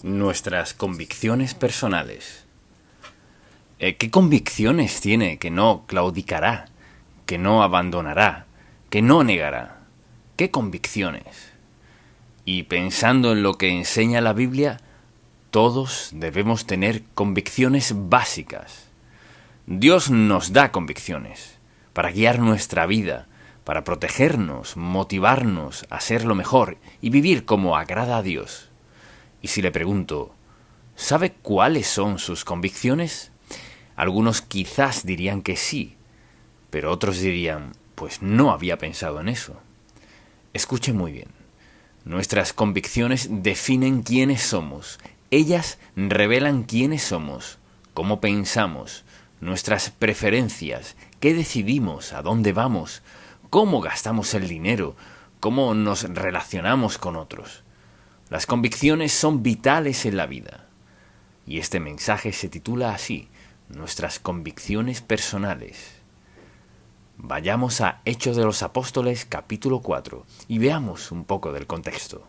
Nuestras convicciones personales. ¿Qué convicciones tiene que no claudicará, que no abandonará, que no negará? ¿Qué convicciones? Y pensando en lo que enseña la Biblia, todos debemos tener convicciones básicas. Dios nos da convicciones para guiar nuestra vida, para protegernos, motivarnos a ser lo mejor y vivir como agrada a Dios. Y si le pregunto, ¿sabe cuáles son sus convicciones? Algunos quizás dirían que sí, pero otros dirían, pues no había pensado en eso. Escuche muy bien. Nuestras convicciones definen quiénes somos. Ellas revelan quiénes somos, cómo pensamos, nuestras preferencias, qué decidimos, a dónde vamos, cómo gastamos el dinero, cómo nos relacionamos con otros. Las convicciones son vitales en la vida. Y este mensaje se titula así, Nuestras convicciones personales. Vayamos a Hechos de los Apóstoles, capítulo 4, y veamos un poco del contexto.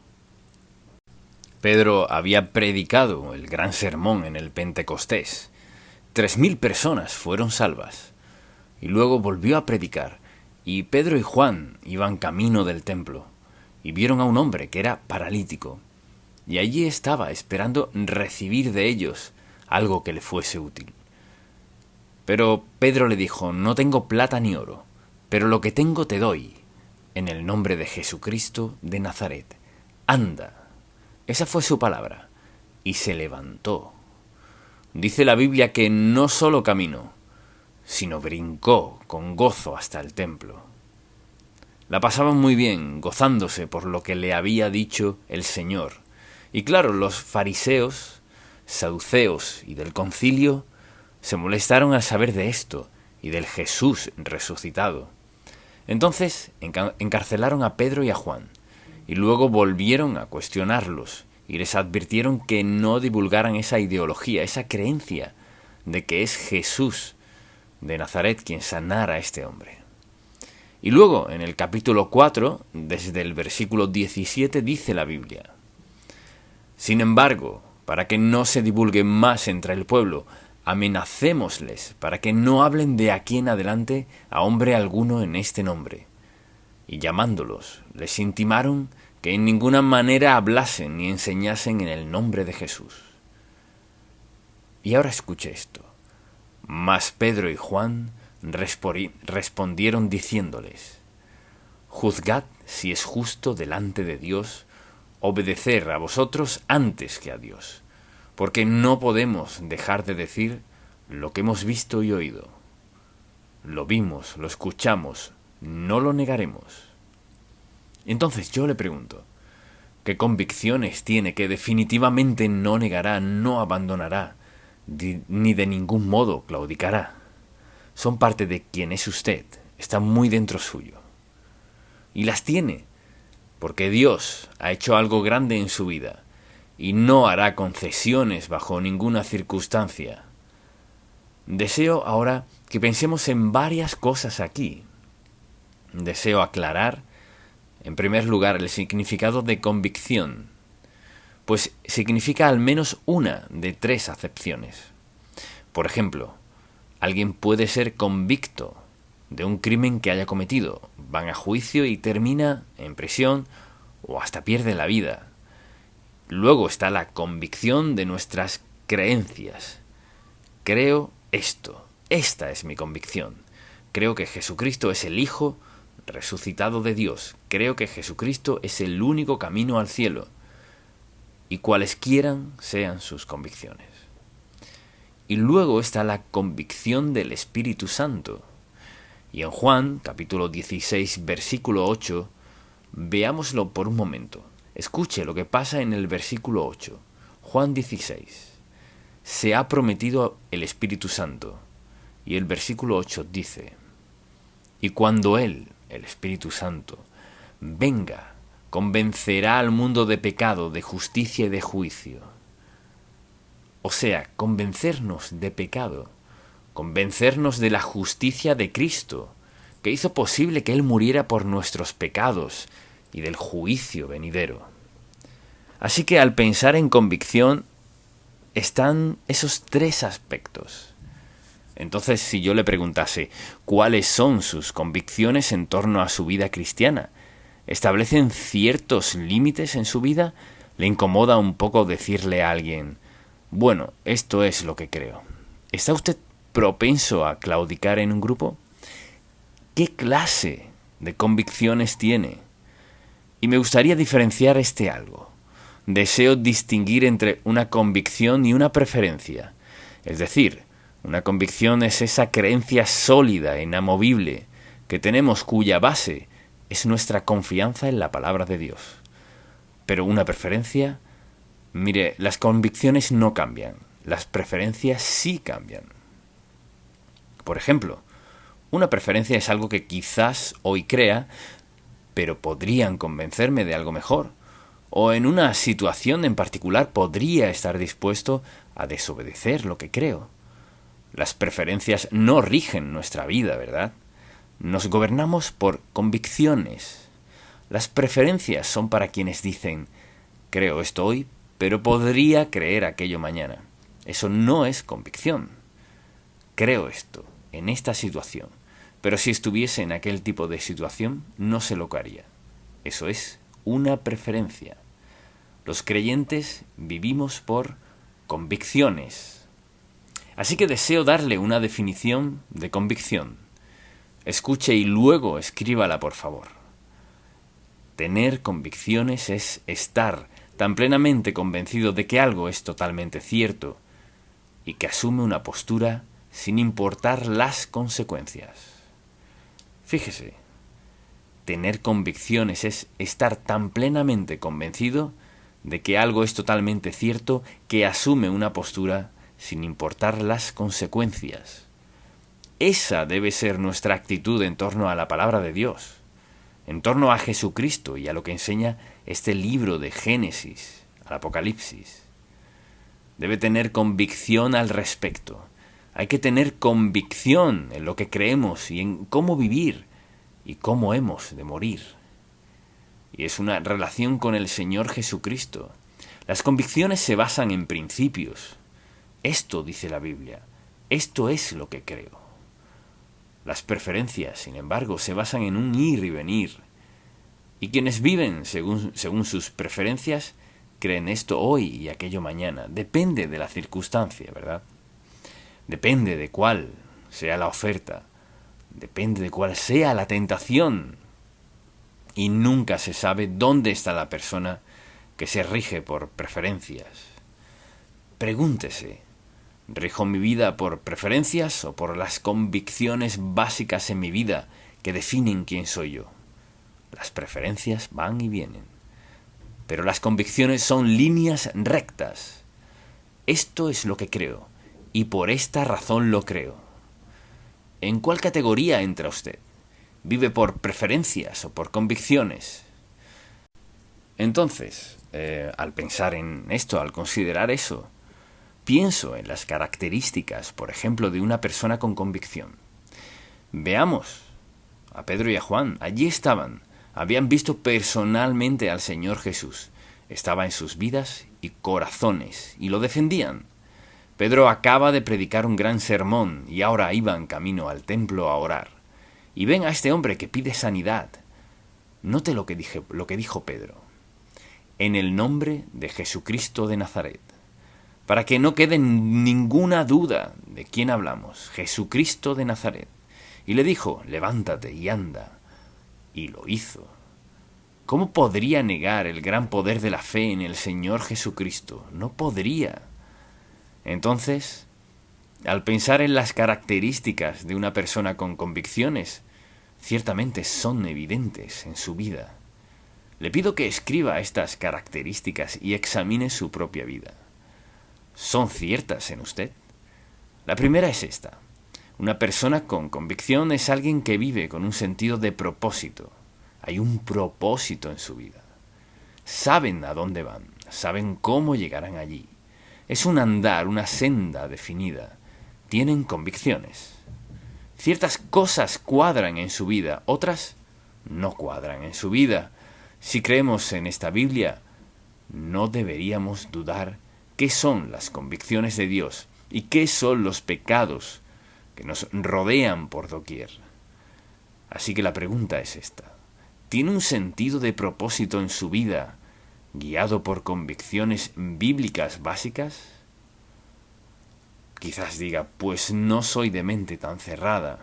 Pedro había predicado el gran sermón en el Pentecostés. 3.000 personas fueron salvas. Y luego volvió a predicar, y Pedro y Juan iban camino del templo, y vieron a un hombre que era paralítico, y allí estaba esperando recibir de ellos algo que le fuese útil. Pero Pedro le dijo, no tengo plata ni oro, pero lo que tengo te doy, en el nombre de Jesucristo de Nazaret. Anda. Esa fue su palabra, y se levantó. Dice la Biblia que no solo caminó, sino brincó con gozo hasta el templo. La pasaban muy bien, gozándose por lo que le había dicho el Señor. Y claro, los fariseos, saduceos y del concilio se molestaron al saber de esto y del Jesús resucitado. Entonces encarcelaron a Pedro y a Juan, y luego volvieron a cuestionarlos y les advirtieron que no divulgaran esa ideología, esa creencia de que es Jesús de Nazaret quien sanara a este hombre. Y luego, en el capítulo 4, desde el versículo 17, dice la Biblia: Sin embargo, para que no se divulgue más entre el pueblo, amenacémosles para que no hablen de aquí en adelante a hombre alguno en este nombre. Y llamándolos, les intimaron que en ninguna manera hablasen ni enseñasen en el nombre de Jesús. Y ahora escuche esto. Mas Pedro y Juan respondieron diciéndoles: Juzgad si es justo delante de Dios obedecer a vosotros antes que a Dios, porque no podemos dejar de decir lo que hemos visto y oído. Lo vimos, lo escuchamos, no lo negaremos. Entonces yo le pregunto, ¿qué convicciones tiene que definitivamente no negará, no abandonará, ni de ningún modo claudicará? Son parte de quien es usted, están muy dentro suyo. Y las tiene, porque Dios ha hecho algo grande en su vida, y no hará concesiones bajo ninguna circunstancia. Deseo ahora que pensemos en varias cosas aquí. Deseo aclarar, en primer lugar, el significado de convicción, pues significa al menos una de 3 acepciones. Por ejemplo, alguien puede ser convicto de un crimen que haya cometido, van a juicio y termina en prisión o hasta pierde la vida. Luego está la convicción de nuestras creencias. Creo esto, esta es mi convicción. Creo que Jesucristo es el Hijo resucitado de Dios. Creo que Jesucristo es el único camino al cielo. Y cualesquiera sean sus convicciones. Y luego está la convicción del Espíritu Santo. Y en Juan, capítulo 16, versículo 8, veámoslo por un momento. Escuche lo que pasa en el versículo 8. Juan 16. Se ha prometido el Espíritu Santo. Y el versículo 8 dice: Y cuando Él, el Espíritu Santo, venga, convencerá al mundo de pecado, de justicia y de juicio. O sea, convencernos de pecado, convencernos de la justicia de Cristo, que hizo posible que Él muriera por nuestros pecados y del juicio venidero. Así que al pensar en convicción están esos tres aspectos. Entonces, si yo le preguntase cuáles son sus convicciones en torno a su vida cristiana, ¿establecen ciertos límites en su vida? ¿Le incomoda un poco decirle a alguien, bueno, esto es lo que creo? ¿Está usted propenso a claudicar en un grupo? ¿Qué clase de convicciones tiene? Y me gustaría diferenciar este algo. Deseo distinguir entre una convicción y una preferencia. Es decir, una convicción es esa creencia sólida, inamovible, que tenemos cuya base es nuestra confianza en la palabra de Dios. Pero una preferencia, mire, las convicciones no cambian, las preferencias sí cambian. Por ejemplo, una preferencia es algo que quizás hoy crea, pero podrían convencerme de algo mejor. O en una situación en particular podría estar dispuesto a desobedecer lo que creo. Las preferencias no rigen nuestra vida, ¿verdad? Nos gobernamos por convicciones. Las preferencias son para quienes dicen, creo esto hoy, pero podría creer aquello mañana. Eso no es convicción. Creo esto, en esta situación, pero si estuviese en aquel tipo de situación, no sé lo que haría. Eso es una preferencia. Los creyentes vivimos por convicciones. Así que deseo darle una definición de convicción. Escuche y luego escríbala, por favor. Tener convicciones es estar tan plenamente convencido de que algo es totalmente cierto y que asume una postura sin importar las consecuencias. Fíjese, tener convicciones es estar tan plenamente convencido de que algo es totalmente cierto que asume una postura sin importar las consecuencias. Esa debe ser nuestra actitud en torno a la palabra de Dios, en torno a Jesucristo y a lo que enseña este libro de Génesis, al Apocalipsis. Debe tener convicción al respecto. Hay que tener convicción en lo que creemos y en cómo vivir y cómo hemos de morir. Y es una relación con el Señor Jesucristo. Las convicciones se basan en principios. Esto dice la Biblia. Esto es lo que creo. Las preferencias, sin embargo, se basan en un ir y venir. Y quienes viven según sus preferencias creen esto hoy y aquello mañana. Depende de la circunstancia, ¿verdad? Depende de cuál sea la oferta. Depende de cuál sea la tentación. Y nunca se sabe dónde está la persona que se rige por preferencias. Pregúntese, ¿rijo mi vida por preferencias o por las convicciones básicas en mi vida que definen quién soy yo? Las preferencias van y vienen, pero las convicciones son líneas rectas. Esto es lo que creo, y por esta razón lo creo. ¿En cuál categoría entra usted? ¿Vive por preferencias o por convicciones? Entonces, al pensar en esto, al considerar eso, pienso en las características, por ejemplo, de una persona con convicción. Veamos a Pedro y a Juan. Allí estaban. Habían visto personalmente al Señor Jesús. Estaba en sus vidas y corazones, y lo defendían. Pedro acaba de predicar un gran sermón y ahora iban camino al templo a orar. Y ven a este hombre que pide sanidad. Note lo que dijo Pedro. En el nombre de Jesucristo de Nazaret. Para que no quede ninguna duda de quién hablamos. Jesucristo de Nazaret. Y le dijo, levántate y anda. Y lo hizo. ¿Cómo podría negar el gran poder de la fe en el Señor Jesucristo? No podría. Entonces, al pensar en las características de una persona con convicciones, ciertamente son evidentes en su vida. Le pido que escriba estas características y examine su propia vida. ¿Son ciertas en usted? La primera es esta. Una persona con convicción es alguien que vive con un sentido de propósito. Hay un propósito en su vida. Saben a dónde van, saben cómo llegarán allí. Es un andar, una senda definida. Tienen convicciones. Ciertas cosas cuadran en su vida, otras no cuadran en su vida. Si creemos en esta Biblia, no deberíamos dudar qué son las convicciones de Dios y qué son los pecados que nos rodean por doquier. Así que la pregunta es esta: ¿tiene un sentido de propósito en su vida guiado por convicciones bíblicas básicas? Quizás diga, pues no soy de mente tan cerrada,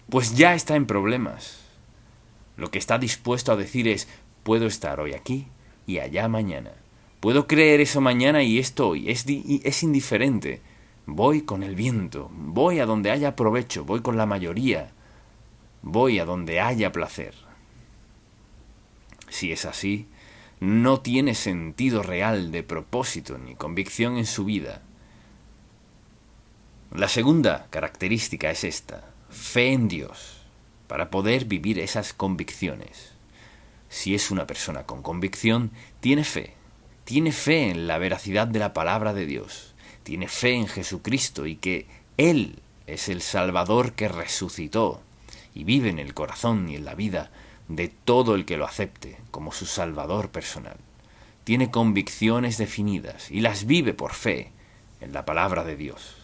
pues ya está en problemas. Lo que está dispuesto a decir es, puedo estar hoy aquí y allá mañana. Puedo creer eso mañana y esto hoy. Es indiferente. Voy con el viento, voy a donde haya provecho, voy con la mayoría, voy a donde haya placer. Si es así, no tiene sentido real de propósito ni convicción en su vida. La segunda característica es esta: fe en Dios, para poder vivir esas convicciones. Si es una persona con convicción, tiene fe en la veracidad de la palabra de Dios, tiene fe en Jesucristo y que Él es el Salvador que resucitó y vive en el corazón y en la vida de todo el que lo acepte como su Salvador personal. Tiene convicciones definidas y las vive por fe en la palabra de Dios.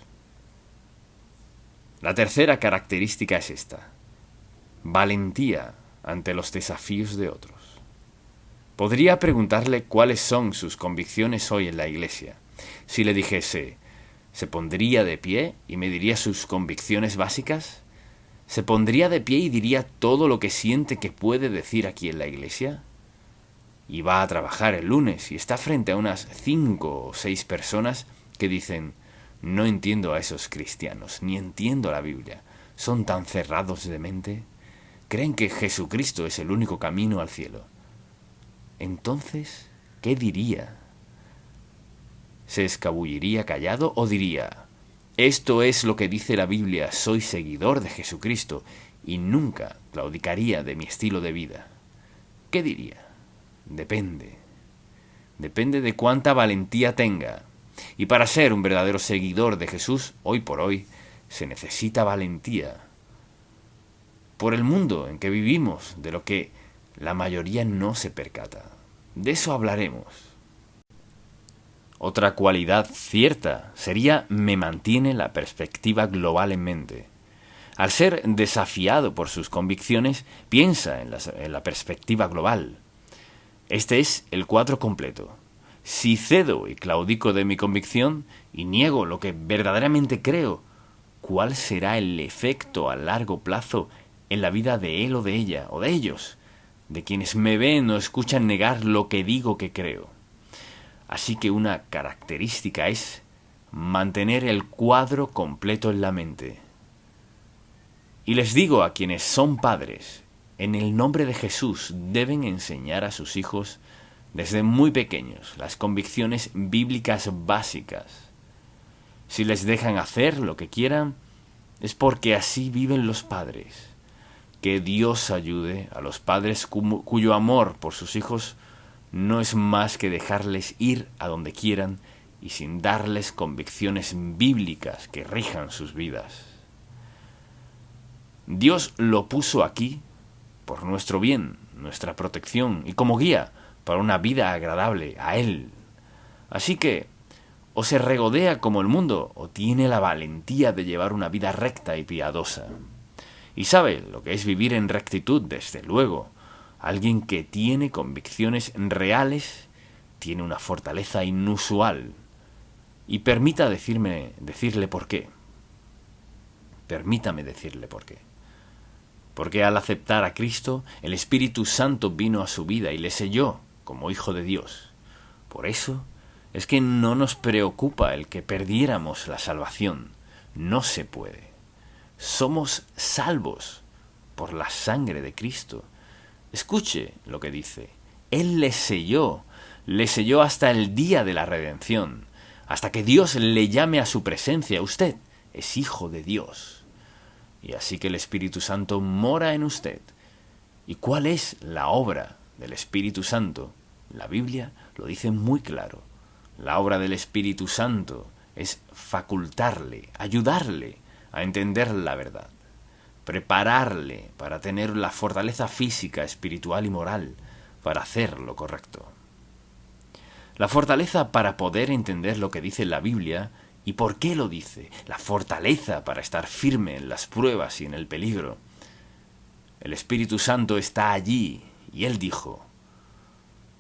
La tercera característica es esta: valentía ante los desafíos de otros. Podría preguntarle cuáles son sus convicciones hoy en la iglesia. Si le dijese, ¿se pondría de pie y me diría sus convicciones básicas? ¿Se pondría de pie y diría todo lo que siente que puede decir aquí en la iglesia? Y va a trabajar el lunes y está frente a unas 5 o 6 personas que dicen, no entiendo a esos cristianos, ni entiendo la Biblia. ¿Son tan cerrados de mente? ¿Creen que Jesucristo es el único camino al cielo? Entonces, ¿qué diría? ¿Se escabulliría callado o diría, esto es lo que dice la Biblia, soy seguidor de Jesucristo y nunca claudicaría de mi estilo de vida? ¿Qué diría? Depende. Depende de cuánta valentía tenga. Y para ser un verdadero seguidor de Jesús, hoy por hoy, se necesita valentía. Por el mundo en que vivimos, de lo que la mayoría no se percata. De eso hablaremos. Otra cualidad cierta sería me mantiene la perspectiva global en mente. Al ser desafiado por sus convicciones, piensa en la perspectiva global. Este es el cuadro completo. Si cedo y claudico de mi convicción y niego lo que verdaderamente creo, ¿cuál será el efecto a largo plazo en la vida de él o de ella o de ellos, de quienes me ven o escuchan negar lo que digo que creo? Así que una característica es mantener el cuadro completo en la mente. Y les digo a quienes son padres, en el nombre de Jesús deben enseñar a sus hijos desde muy pequeños las convicciones bíblicas básicas. Si les dejan hacer lo que quieran, es porque así viven los padres. Que Dios ayude a los padres cuyo amor por sus hijos no es más que dejarles ir a donde quieran y sin darles convicciones bíblicas que rijan sus vidas. Dios lo puso aquí por nuestro bien, nuestra protección y como guía para una vida agradable a Él. Así que, o se regodea como el mundo o tiene la valentía de llevar una vida recta y piadosa. Y sabe lo que es vivir en rectitud, desde luego. Alguien que tiene convicciones reales tiene una fortaleza inusual. Y permítame decirle por qué. Permítame decirle por qué. Porque al aceptar a Cristo, el Espíritu Santo vino a su vida y le selló como hijo de Dios. Por eso es que no nos preocupa el que perdiéramos la salvación. No se puede. Somos salvos por la sangre de Cristo. Escuche lo que dice. Él le selló hasta el día de la redención, hasta que Dios le llame a su presencia. Usted es hijo de Dios. Y así que el Espíritu Santo mora en usted. ¿Y cuál es la obra del Espíritu Santo? La Biblia lo dice muy claro. La obra del Espíritu Santo es facultarle, ayudarle a entender la verdad, prepararle para tener la fortaleza física, espiritual y moral para hacer lo correcto. La fortaleza para poder entender lo que dice la Biblia y por qué lo dice. La fortaleza para estar firme en las pruebas y en el peligro. El Espíritu Santo está allí y Él dijo,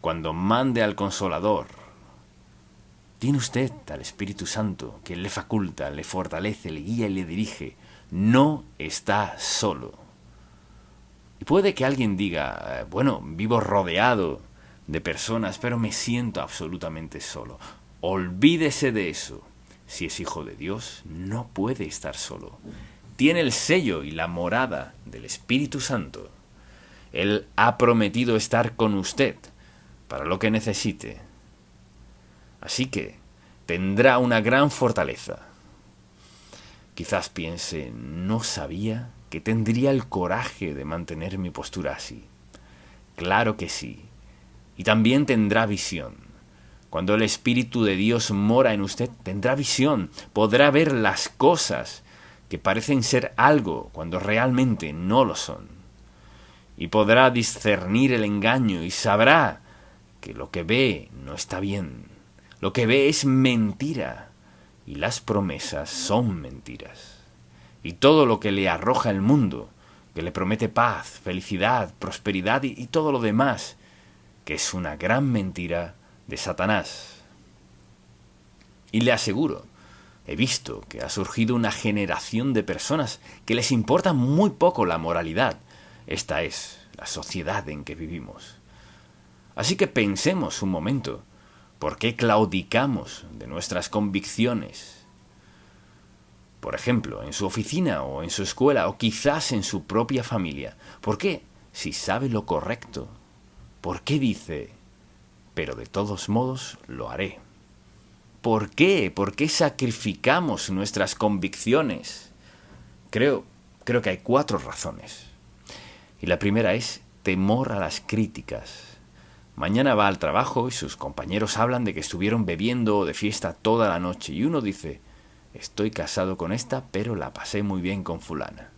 cuando mande al Consolador, tiene usted al Espíritu Santo que le faculta, le fortalece, le guía y le dirige. No está solo. Y puede que alguien diga, bueno, vivo rodeado de personas, pero me siento absolutamente solo. Olvídese de eso. Si es hijo de Dios, no puede estar solo. Tiene el sello y la morada del Espíritu Santo. Él ha prometido estar con usted para lo que necesite. Así que tendrá una gran fortaleza. Quizás piense, no sabía que tendría el coraje de mantener mi postura así. Claro que sí. Y también tendrá visión. Cuando el Espíritu de Dios mora en usted, tendrá visión. Podrá ver las cosas que parecen ser algo cuando realmente no lo son. Y podrá discernir el engaño y sabrá que lo que ve no está bien. Lo que ve es mentira y las promesas son mentiras. Y todo lo que le arroja el mundo, que le promete paz, felicidad, prosperidad y todo lo demás, que es una gran mentira de Satanás. Y le aseguro, he visto que ha surgido una generación de personas que les importa muy poco la moralidad. Esta es la sociedad en que vivimos. Así que pensemos un momento, ¿por qué claudicamos de nuestras convicciones? Por ejemplo, en su oficina o en su escuela o quizás en su propia familia. ¿Por qué? Si sabe lo correcto. ¿Por qué dice, pero de todos modos lo haré? ¿Por qué? ¿Por qué sacrificamos nuestras convicciones? Creo que hay 4 razones. Y la primera es temor a las críticas. Mañana va al trabajo y sus compañeros hablan de que estuvieron bebiendo o de fiesta toda la noche y uno dice, estoy casado con esta, pero la pasé muy bien con fulana.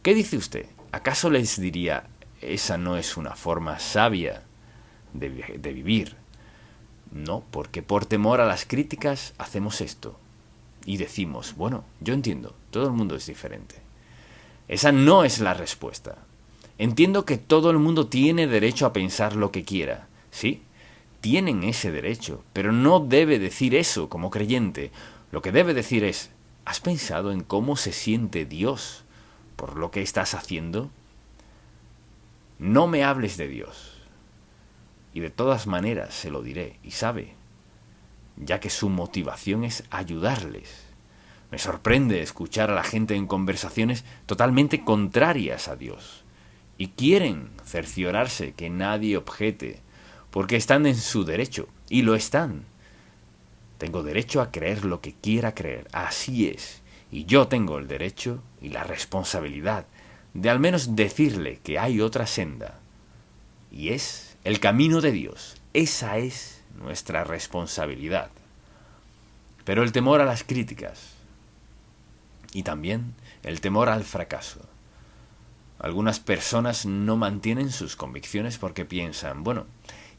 ¿Qué dice usted? ¿Acaso les diría, esa no es una forma sabia de vivir? No, porque por temor a las críticas hacemos esto. Y decimos, bueno, yo entiendo, todo el mundo es diferente. Esa no es la respuesta. Entiendo que todo el mundo tiene derecho a pensar lo que quiera. Sí, tienen ese derecho, pero no debe decir eso como creyente. Lo que debe decir es, ¿has pensado en cómo se siente Dios por lo que estás haciendo? No me hables de Dios. Y de todas maneras se lo diré, y sabe, ya que su motivación es ayudarles. Me sorprende escuchar a la gente en conversaciones totalmente contrarias a Dios. Y quieren cerciorarse que nadie objete, porque están en su derecho, y lo están. Tengo derecho a creer lo que quiera creer, así es, y yo tengo el derecho y la responsabilidad de al menos decirle que hay otra senda, y es el camino de Dios. Esa es nuestra responsabilidad. Pero el temor a las críticas, y también el temor al fracaso. Algunas personas no mantienen sus convicciones porque piensan, bueno,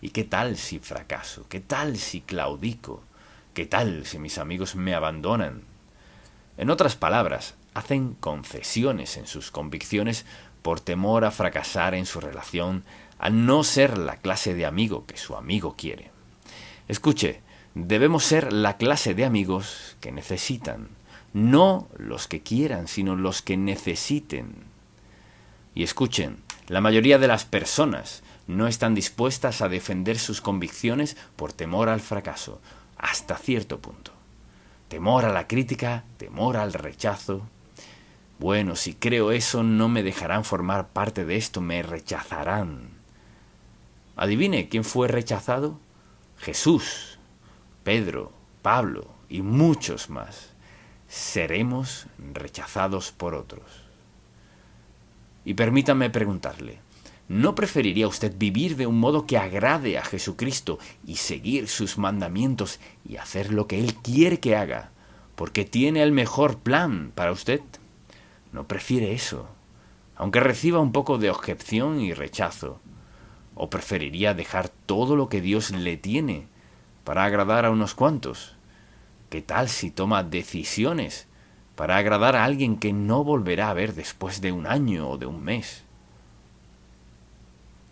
¿y qué tal si fracaso? ¿Qué tal si claudico? ¿Qué tal si mis amigos me abandonan? En otras palabras, hacen concesiones en sus convicciones por temor a fracasar en su relación, a no ser la clase de amigo que su amigo quiere. Escuche, debemos ser la clase de amigos que necesitan, no los que quieran, sino los que necesiten. Y escuchen, la mayoría de las personas no están dispuestas a defender sus convicciones por temor al fracaso, hasta cierto punto. Temor a la crítica, temor al rechazo. Bueno, si creo eso, no me dejarán formar parte de esto, me rechazarán. Adivine quién fue rechazado. Jesús, Pedro, Pablo y muchos más. Seremos rechazados por otros. Y permítame preguntarle, ¿no preferiría usted vivir de un modo que agrade a Jesucristo y seguir sus mandamientos y hacer lo que Él quiere que haga, porque tiene el mejor plan para usted? ¿No prefiere eso, aunque reciba un poco de objeción y rechazo? ¿O preferiría dejar todo lo que Dios le tiene para agradar a unos cuantos? ¿Qué tal si toma decisiones para agradar a alguien que no volverá a ver después de un año o de un mes?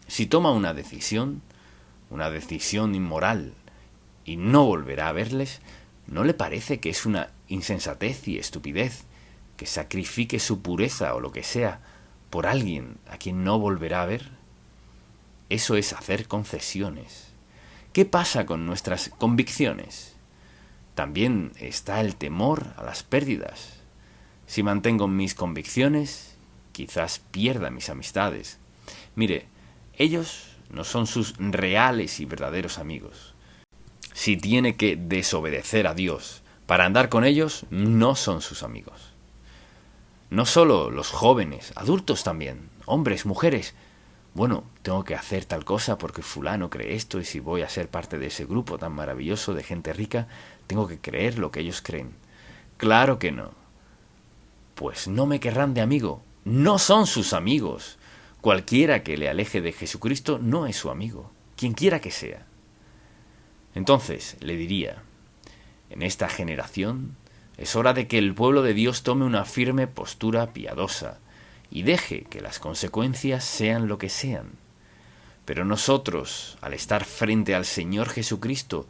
Si toma una decisión inmoral, y no volverá a verles, ¿no le parece que es una insensatez y estupidez que sacrifique su pureza o lo que sea por alguien a quien no volverá a ver? Eso es hacer concesiones. ¿Qué pasa con nuestras convicciones? También está el temor a las pérdidas. Si mantengo mis convicciones, quizás pierda mis amistades. Mire, ellos no son sus reales y verdaderos amigos. Si tiene que desobedecer a Dios para andar con ellos, no son sus amigos. No solo los jóvenes, adultos también, hombres, mujeres. Bueno, tengo que hacer tal cosa porque fulano cree esto y si voy a ser parte de ese grupo tan maravilloso de gente rica, tengo que creer lo que ellos creen. Claro que no. Pues no me querrán de amigo. No son sus amigos. Cualquiera que le aleje de Jesucristo no es su amigo, quien quiera que sea. Entonces le diría, en esta generación es hora de que el pueblo de Dios tome una firme postura piadosa y deje que las consecuencias sean lo que sean. Pero nosotros, al estar frente al Señor Jesucristo,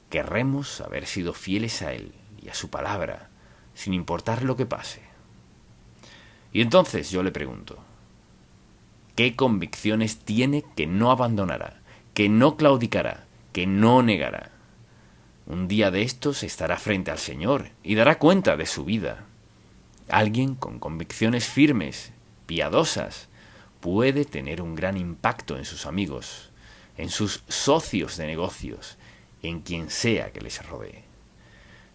querremos haber sido fieles a Él y a su palabra, sin importar lo que pase. Y entonces yo le pregunto, ¿qué convicciones tiene que no abandonará, que no claudicará, que no negará? Un día de estos estará frente al Señor y dará cuenta de su vida. Alguien con convicciones firmes, piadosas, puede tener un gran impacto en sus amigos, en sus socios de negocios, en quien sea que les rodee.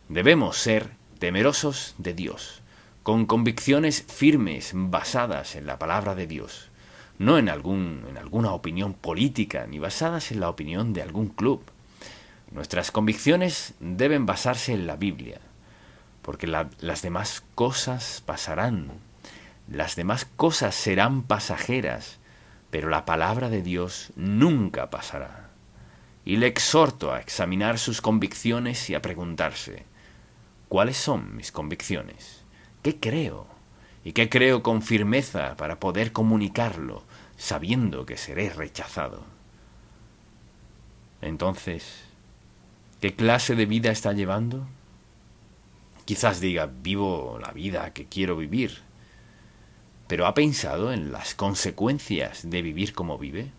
Debemos ser temerosos de Dios, con convicciones firmes basadas en la palabra de Dios, no en alguna opinión política, ni basadas en la opinión de algún club. Nuestras convicciones deben basarse en la Biblia, porque las demás cosas pasarán, las demás cosas serán pasajeras, pero la palabra de Dios nunca pasará. Y le exhorto a examinar sus convicciones y a preguntarse, ¿cuáles son mis convicciones? ¿Qué creo? ¿Y qué creo con firmeza para poder comunicarlo, sabiendo que seré rechazado? Entonces, ¿qué clase de vida está llevando? Quizás diga, vivo la vida que quiero vivir. ¿Pero ha pensado en las consecuencias de vivir como vive?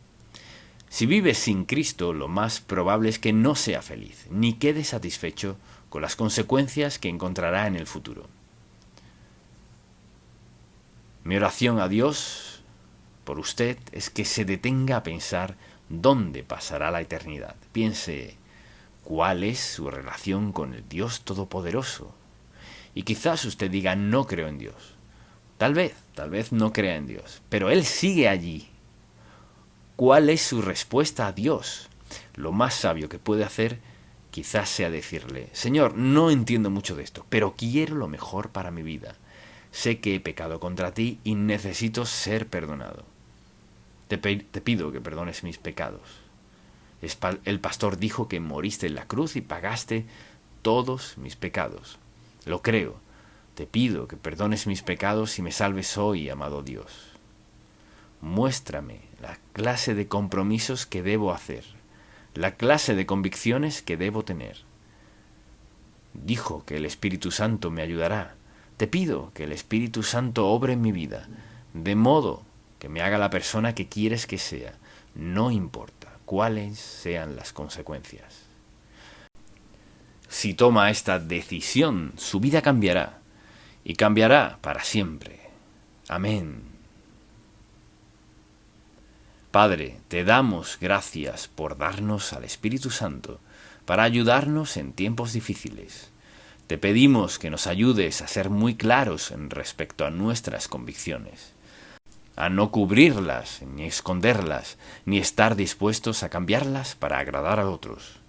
Si vive sin Cristo, lo más probable es que no sea feliz, ni quede satisfecho con las consecuencias que encontrará en el futuro. Mi oración a Dios por usted es que se detenga a pensar dónde pasará la eternidad. Piense cuál es su relación con el Dios Todopoderoso. Y quizás usted diga, no creo en Dios. Tal vez no crea en Dios, pero Él sigue allí. ¿Cuál es su respuesta a Dios? Lo más sabio que puede hacer quizás sea decirle, Señor, no entiendo mucho de esto, pero quiero lo mejor para mi vida. Sé que he pecado contra ti y necesito ser perdonado. Te pido que perdones mis pecados. El pastor dijo que moriste en la cruz y pagaste todos mis pecados. Lo creo. Te pido que perdones mis pecados y me salves hoy, amado Dios. Muéstrame la clase de compromisos que debo hacer, la clase de convicciones que debo tener. Dijo que el Espíritu Santo me ayudará. Te pido que el Espíritu Santo obre en mi vida, de modo que me haga la persona que quieres que sea, no importa cuáles sean las consecuencias. Si toma esta decisión, su vida cambiará, y cambiará para siempre. Amén. Padre, te damos gracias por darnos al Espíritu Santo para ayudarnos en tiempos difíciles. Te pedimos que nos ayudes a ser muy claros en respecto a nuestras convicciones, a no cubrirlas, ni esconderlas, ni estar dispuestos a cambiarlas para agradar a otros.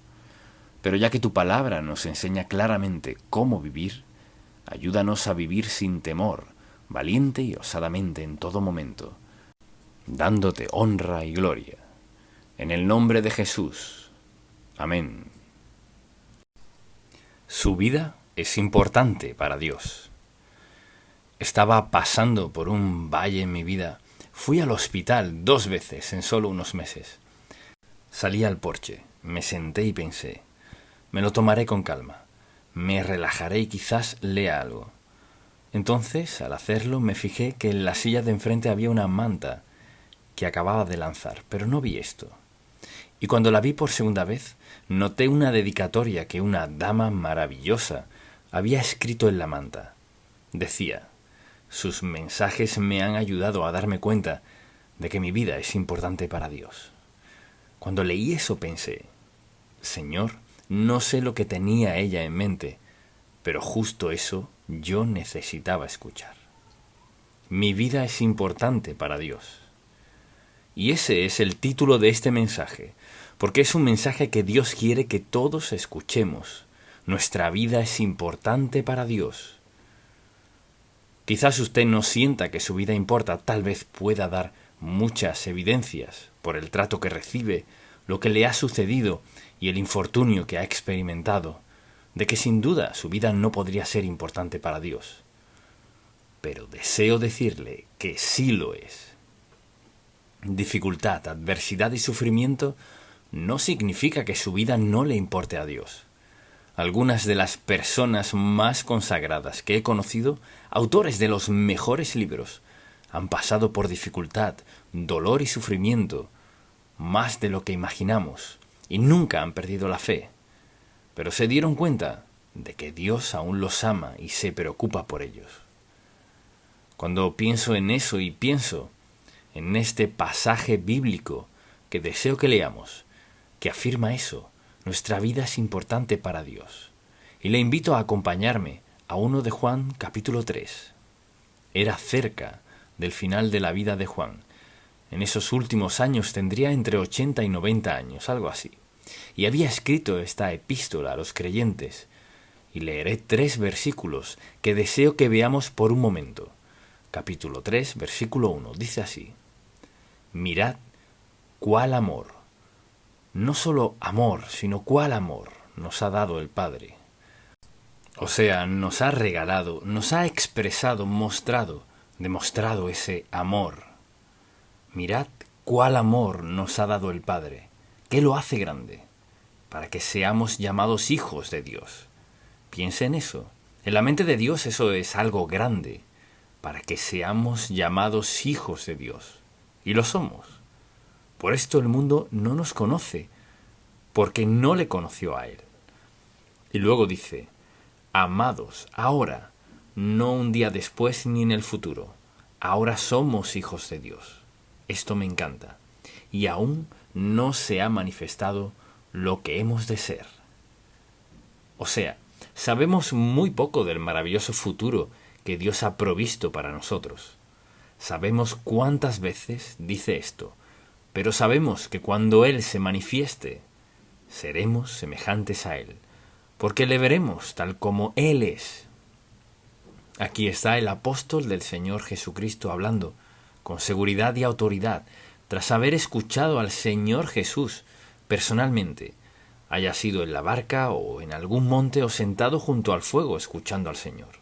Pero ya que tu palabra nos enseña claramente cómo vivir, ayúdanos a vivir sin temor, valiente y osadamente en todo momento, dándote honra y gloria. En el nombre de Jesús. Amén. Su vida es importante para Dios. Estaba pasando por un valle en mi vida. Fui al hospital 2 veces en solo unos meses. Salí al porche, me senté y pensé, me lo tomaré con calma, me relajaré y quizás lea algo. Entonces, al hacerlo, me fijé que en la silla de enfrente había una manta que acababa de lanzar, pero no vi esto. Y cuando la vi por segunda vez, noté una dedicatoria que una dama maravillosa había escrito en la manta. Decía, sus mensajes me han ayudado a darme cuenta de que mi vida es importante para Dios. Cuando leí eso pensé, Señor, no sé lo que tenía ella en mente, pero justo eso yo necesitaba escuchar. Mi vida es importante para Dios. Y ese es el título de este mensaje, porque es un mensaje que Dios quiere que todos escuchemos. Nuestra vida es importante para Dios. Quizás usted no sienta que su vida importa, tal vez pueda dar muchas evidencias por el trato que recibe, lo que le ha sucedido y el infortunio que ha experimentado, de que sin duda su vida no podría ser importante para Dios. Pero deseo decirle que sí lo es. Dificultad, adversidad y sufrimiento no significa que su vida no le importe a Dios. Algunas de las personas más consagradas que he conocido, autores de los mejores libros, han pasado por dificultad, dolor y sufrimiento, más de lo que imaginamos, y nunca han perdido la fe. Pero se dieron cuenta de que Dios aún los ama y se preocupa por ellos. Cuando pienso en eso y pienso en este pasaje bíblico que deseo que leamos, que afirma eso, nuestra vida es importante para Dios. Y le invito a acompañarme a 1 de Juan capítulo 3. Era cerca del final de la vida de Juan. En esos últimos años tendría entre 80 y 90 años, algo así. Y había escrito esta epístola a los creyentes. Y leeré 3 versículos que deseo que veamos por un momento. Capítulo 3, versículo 1, dice así. Mirad cuál amor, no solo amor, sino cuál amor nos ha dado el Padre. O sea, nos ha regalado, nos ha expresado, demostrado ese amor. Mirad cuál amor nos ha dado el Padre. ¿Qué lo hace grande? Para que seamos llamados hijos de Dios. Piense en eso. En la mente de Dios eso es algo grande. Para que seamos llamados hijos de Dios. Y lo somos. Por esto el mundo no nos conoce, porque no le conoció a Él. Y luego dice, amados, ahora, no un día después ni en el futuro, ahora somos hijos de Dios. Esto me encanta. Y aún no se ha manifestado lo que hemos de ser. O sea, sabemos muy poco del maravilloso futuro que Dios ha provisto para nosotros. Sabemos cuántas veces dice esto, pero sabemos que cuando Él se manifieste, seremos semejantes a Él, porque le veremos tal como Él es. Aquí está el apóstol del Señor Jesucristo hablando, con seguridad y autoridad, tras haber escuchado al Señor Jesús personalmente, haya sido en la barca o en algún monte o sentado junto al fuego escuchando al Señor.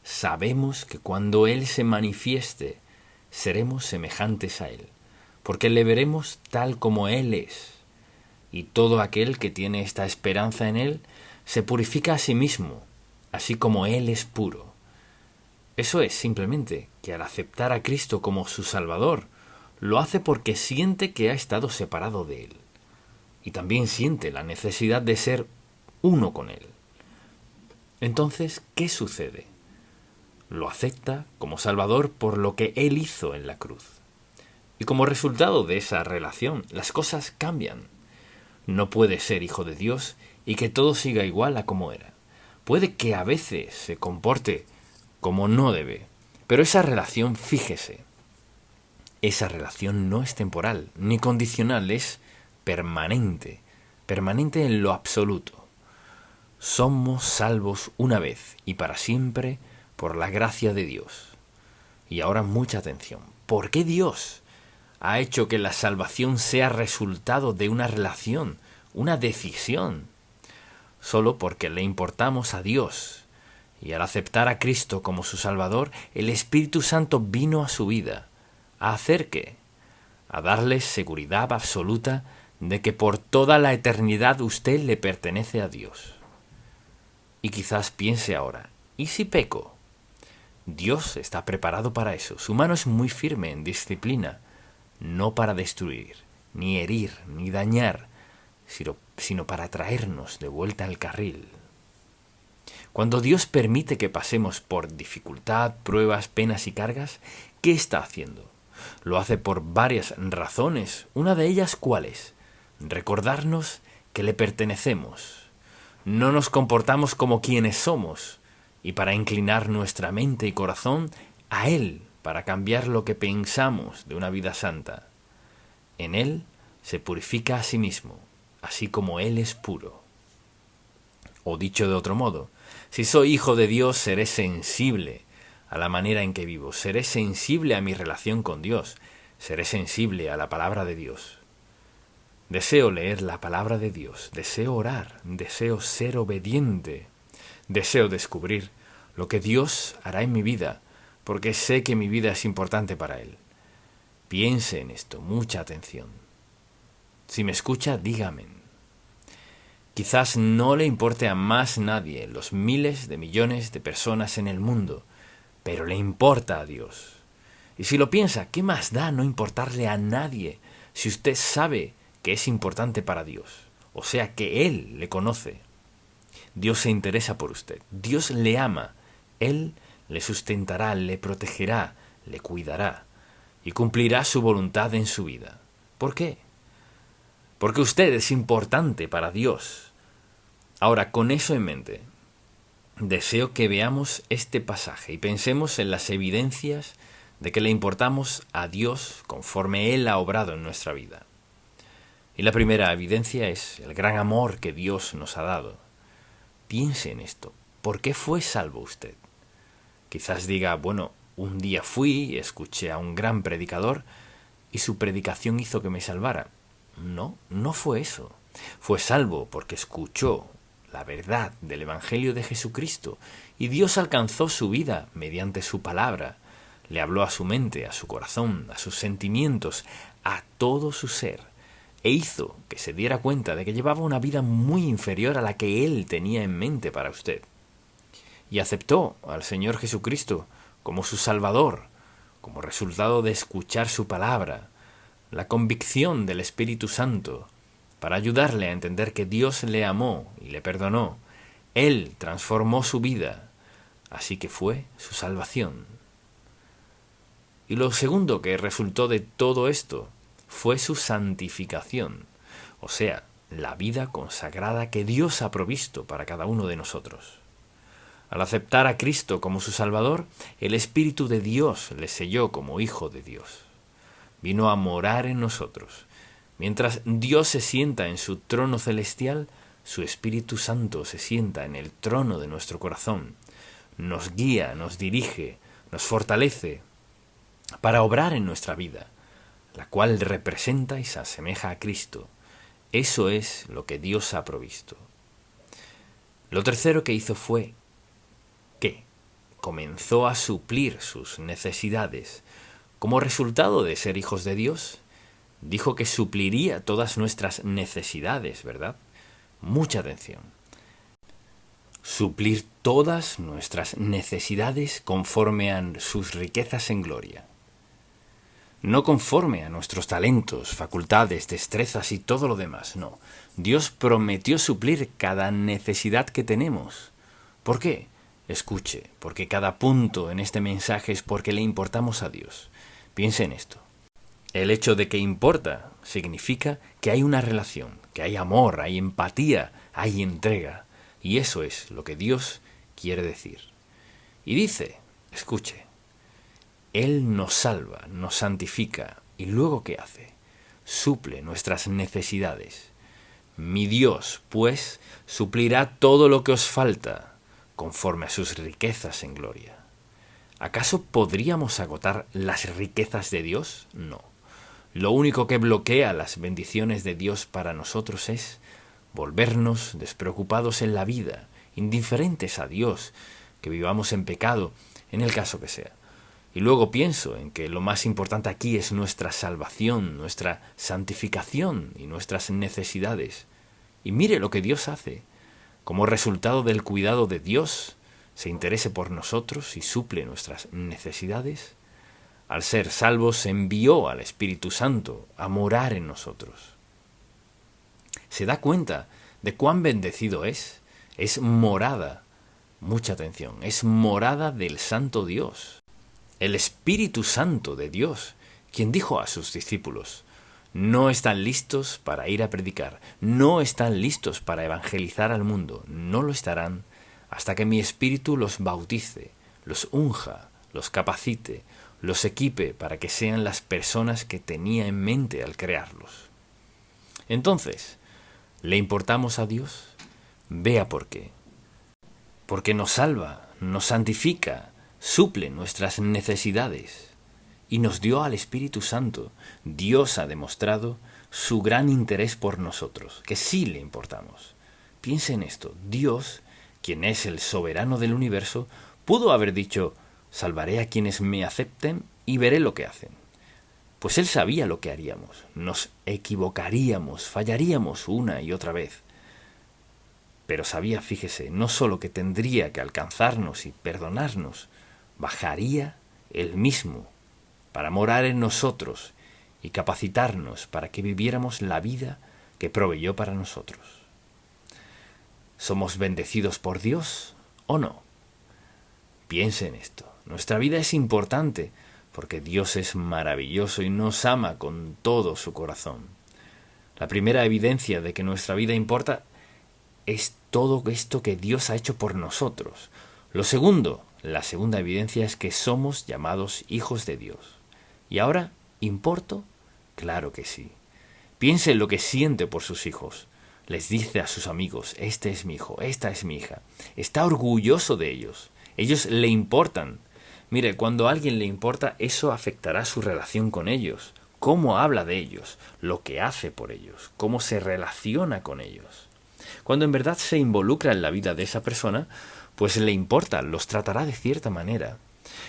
Sabemos que cuando Él se manifieste, seremos semejantes a Él, porque le veremos tal como Él es. Y todo aquel que tiene esta esperanza en Él, se purifica a sí mismo, así como Él es puro. Eso es simplemente que al aceptar a Cristo como su Salvador, lo hace porque siente que ha estado separado de Él. Y también siente la necesidad de ser uno con Él. Entonces, ¿qué sucede? Lo acepta como Salvador por lo que Él hizo en la cruz. Y como resultado de esa relación, las cosas cambian. No puede ser hijo de Dios y que todo siga igual a como era. Puede que a veces se comporte como no debe, pero esa relación, fíjese, esa relación no es temporal ni condicional, es permanente, permanente en lo absoluto. Somos salvos una vez y para siempre por la gracia de Dios. Y ahora mucha atención. ¿Por qué Dios ha hecho que la salvación sea resultado de una relación, una decisión? solo porque le importamos a Dios. Y al aceptar a Cristo como su Salvador, el Espíritu Santo vino a su vida. ¿A hacer qué? A darle seguridad absoluta de que por toda la eternidad usted le pertenece a Dios. Y quizás piense ahora, ¿y si peco? Dios está preparado para eso. Su mano es muy firme en disciplina, no para destruir, ni herir, ni dañar, sino para traernos de vuelta al carril. Cuando Dios permite que pasemos por dificultad, pruebas, penas y cargas, ¿qué está haciendo? Lo hace por varias razones. Una de ellas, ¿cuál es? Recordarnos que le pertenecemos. No nos comportamos como quienes somos, y para inclinar nuestra mente y corazón a Él, para cambiar lo que pensamos de una vida santa. En Él se purifica a sí mismo, así como Él es puro. O dicho de otro modo, si soy hijo de Dios, seré sensible a la manera en que vivo, seré sensible a mi relación con Dios, seré sensible a la palabra de Dios. Deseo leer la palabra de Dios, deseo orar, deseo ser obediente, deseo descubrir lo que Dios hará en mi vida, porque sé que mi vida es importante para Él. Piense en esto, mucha atención. Si me escucha, dígame. Quizás no le importe a más nadie los miles de millones de personas en el mundo, pero le importa a Dios. Y si lo piensa, ¿qué más da no importarle a nadie si usted sabe que es importante para Dios? O sea, que Él le conoce. Dios se interesa por usted. Dios le ama. Él le sustentará, le protegerá, le cuidará y cumplirá su voluntad en su vida. ¿Por qué? Porque usted es importante para Dios. Ahora, con eso en mente, deseo que veamos este pasaje y pensemos en las evidencias de que le importamos a Dios conforme Él ha obrado en nuestra vida. Y la primera evidencia es el gran amor que Dios nos ha dado. Piense en esto. ¿Por qué fue salvo usted? Quizás diga, bueno, un día fui y escuché a un gran predicador y su predicación hizo que me salvara. No, no fue eso. Fue salvo porque escuchó la verdad del Evangelio de Jesucristo y Dios alcanzó su vida mediante su palabra. Le habló a su mente, a su corazón, a sus sentimientos, a todo su ser e hizo que se diera cuenta de que llevaba una vida muy inferior a la que Él tenía en mente para usted. Y aceptó al Señor Jesucristo como su Salvador, como resultado de escuchar su palabra, la convicción del Espíritu Santo, para ayudarle a entender que Dios le amó y le perdonó. Él transformó su vida, así que fue su salvación. Y lo segundo que resultó de todo esto fue su santificación, o sea, la vida consagrada que Dios ha provisto para cada uno de nosotros. Al aceptar a Cristo como su Salvador, el Espíritu de Dios le selló como Hijo de Dios. Vino a morar en nosotros. Mientras Dios se sienta en su trono celestial, su Espíritu Santo se sienta en el trono de nuestro corazón. Nos guía, nos dirige, nos fortalece para obrar en nuestra vida, la cual representa y se asemeja a Cristo. Eso es lo que Dios ha provisto. Lo tercero que hizo fue que comenzó a suplir sus necesidades. Como resultado de ser hijos de Dios, dijo que supliría todas nuestras necesidades, ¿verdad? Mucha atención. Suplir todas nuestras necesidades conforme a sus riquezas en gloria. No conforme a nuestros talentos, facultades, destrezas y todo lo demás, no. Dios prometió suplir cada necesidad que tenemos. ¿Por qué? Escuche, porque cada punto en este mensaje es porque le importamos a Dios. Piense en esto. El hecho de que importa significa que hay una relación, que hay amor, hay empatía, hay entrega. Y eso es lo que Dios quiere decir. Y dice, escuche, Él nos salva, nos santifica, y luego ¿qué hace? Suple nuestras necesidades. Mi Dios, pues, suplirá todo lo que os falta, conforme a sus riquezas en gloria. ¿Acaso podríamos agotar las riquezas de Dios? No. Lo único que bloquea las bendiciones de Dios para nosotros es volvernos despreocupados en la vida, indiferentes a Dios, que vivamos en pecado, en el caso que sea. Y luego pienso en que lo más importante aquí es nuestra salvación, nuestra santificación y nuestras necesidades. Y mire lo que Dios hace. Como resultado del cuidado de Dios, se interese por nosotros y suple nuestras necesidades. Al ser salvos, envió al Espíritu Santo a morar en nosotros. ¿Se da cuenta de cuán bendecido es? Es morada, mucha atención, es morada del Santo Dios. El Espíritu Santo de Dios, quien dijo a sus discípulos: no están listos para ir a predicar, no están listos para evangelizar al mundo, no lo estarán hasta que mi Espíritu los bautice, los unja, los capacite, los equipe para que sean las personas que tenía en mente al crearlos. Entonces, ¿le importamos a Dios? Vea por qué. Porque nos salva, nos santifica, suple nuestras necesidades y nos dio al Espíritu Santo. Dios ha demostrado su gran interés por nosotros, que sí le importamos. Piense en esto: Dios, quien es el soberano del universo, pudo haber dicho: salvaré a quienes me acepten y veré lo que hacen. Pues Él sabía lo que haríamos, nos equivocaríamos, fallaríamos una y otra vez. Pero sabía, fíjese, no solo que tendría que alcanzarnos y perdonarnos, bajaría Él mismo para morar en nosotros y capacitarnos para que viviéramos la vida que proveyó para nosotros. ¿Somos bendecidos por Dios o no? Piense en esto. Nuestra vida es importante porque Dios es maravilloso y nos ama con todo su corazón. La primera evidencia de que nuestra vida importa es todo esto que Dios ha hecho por nosotros. La segunda evidencia es que somos llamados hijos de Dios. ¿Y ahora importo? Claro que sí. Piense en lo que siente por sus hijos. Les dice a sus amigos: este es mi hijo, esta es mi hija. Está orgulloso de ellos. Ellos le importan. Mire, cuando a alguien le importa, eso afectará su relación con ellos. Cómo habla de ellos, lo que hace por ellos, cómo se relaciona con ellos. Cuando en verdad se involucra en la vida de esa persona, pues le importa, los tratará de cierta manera.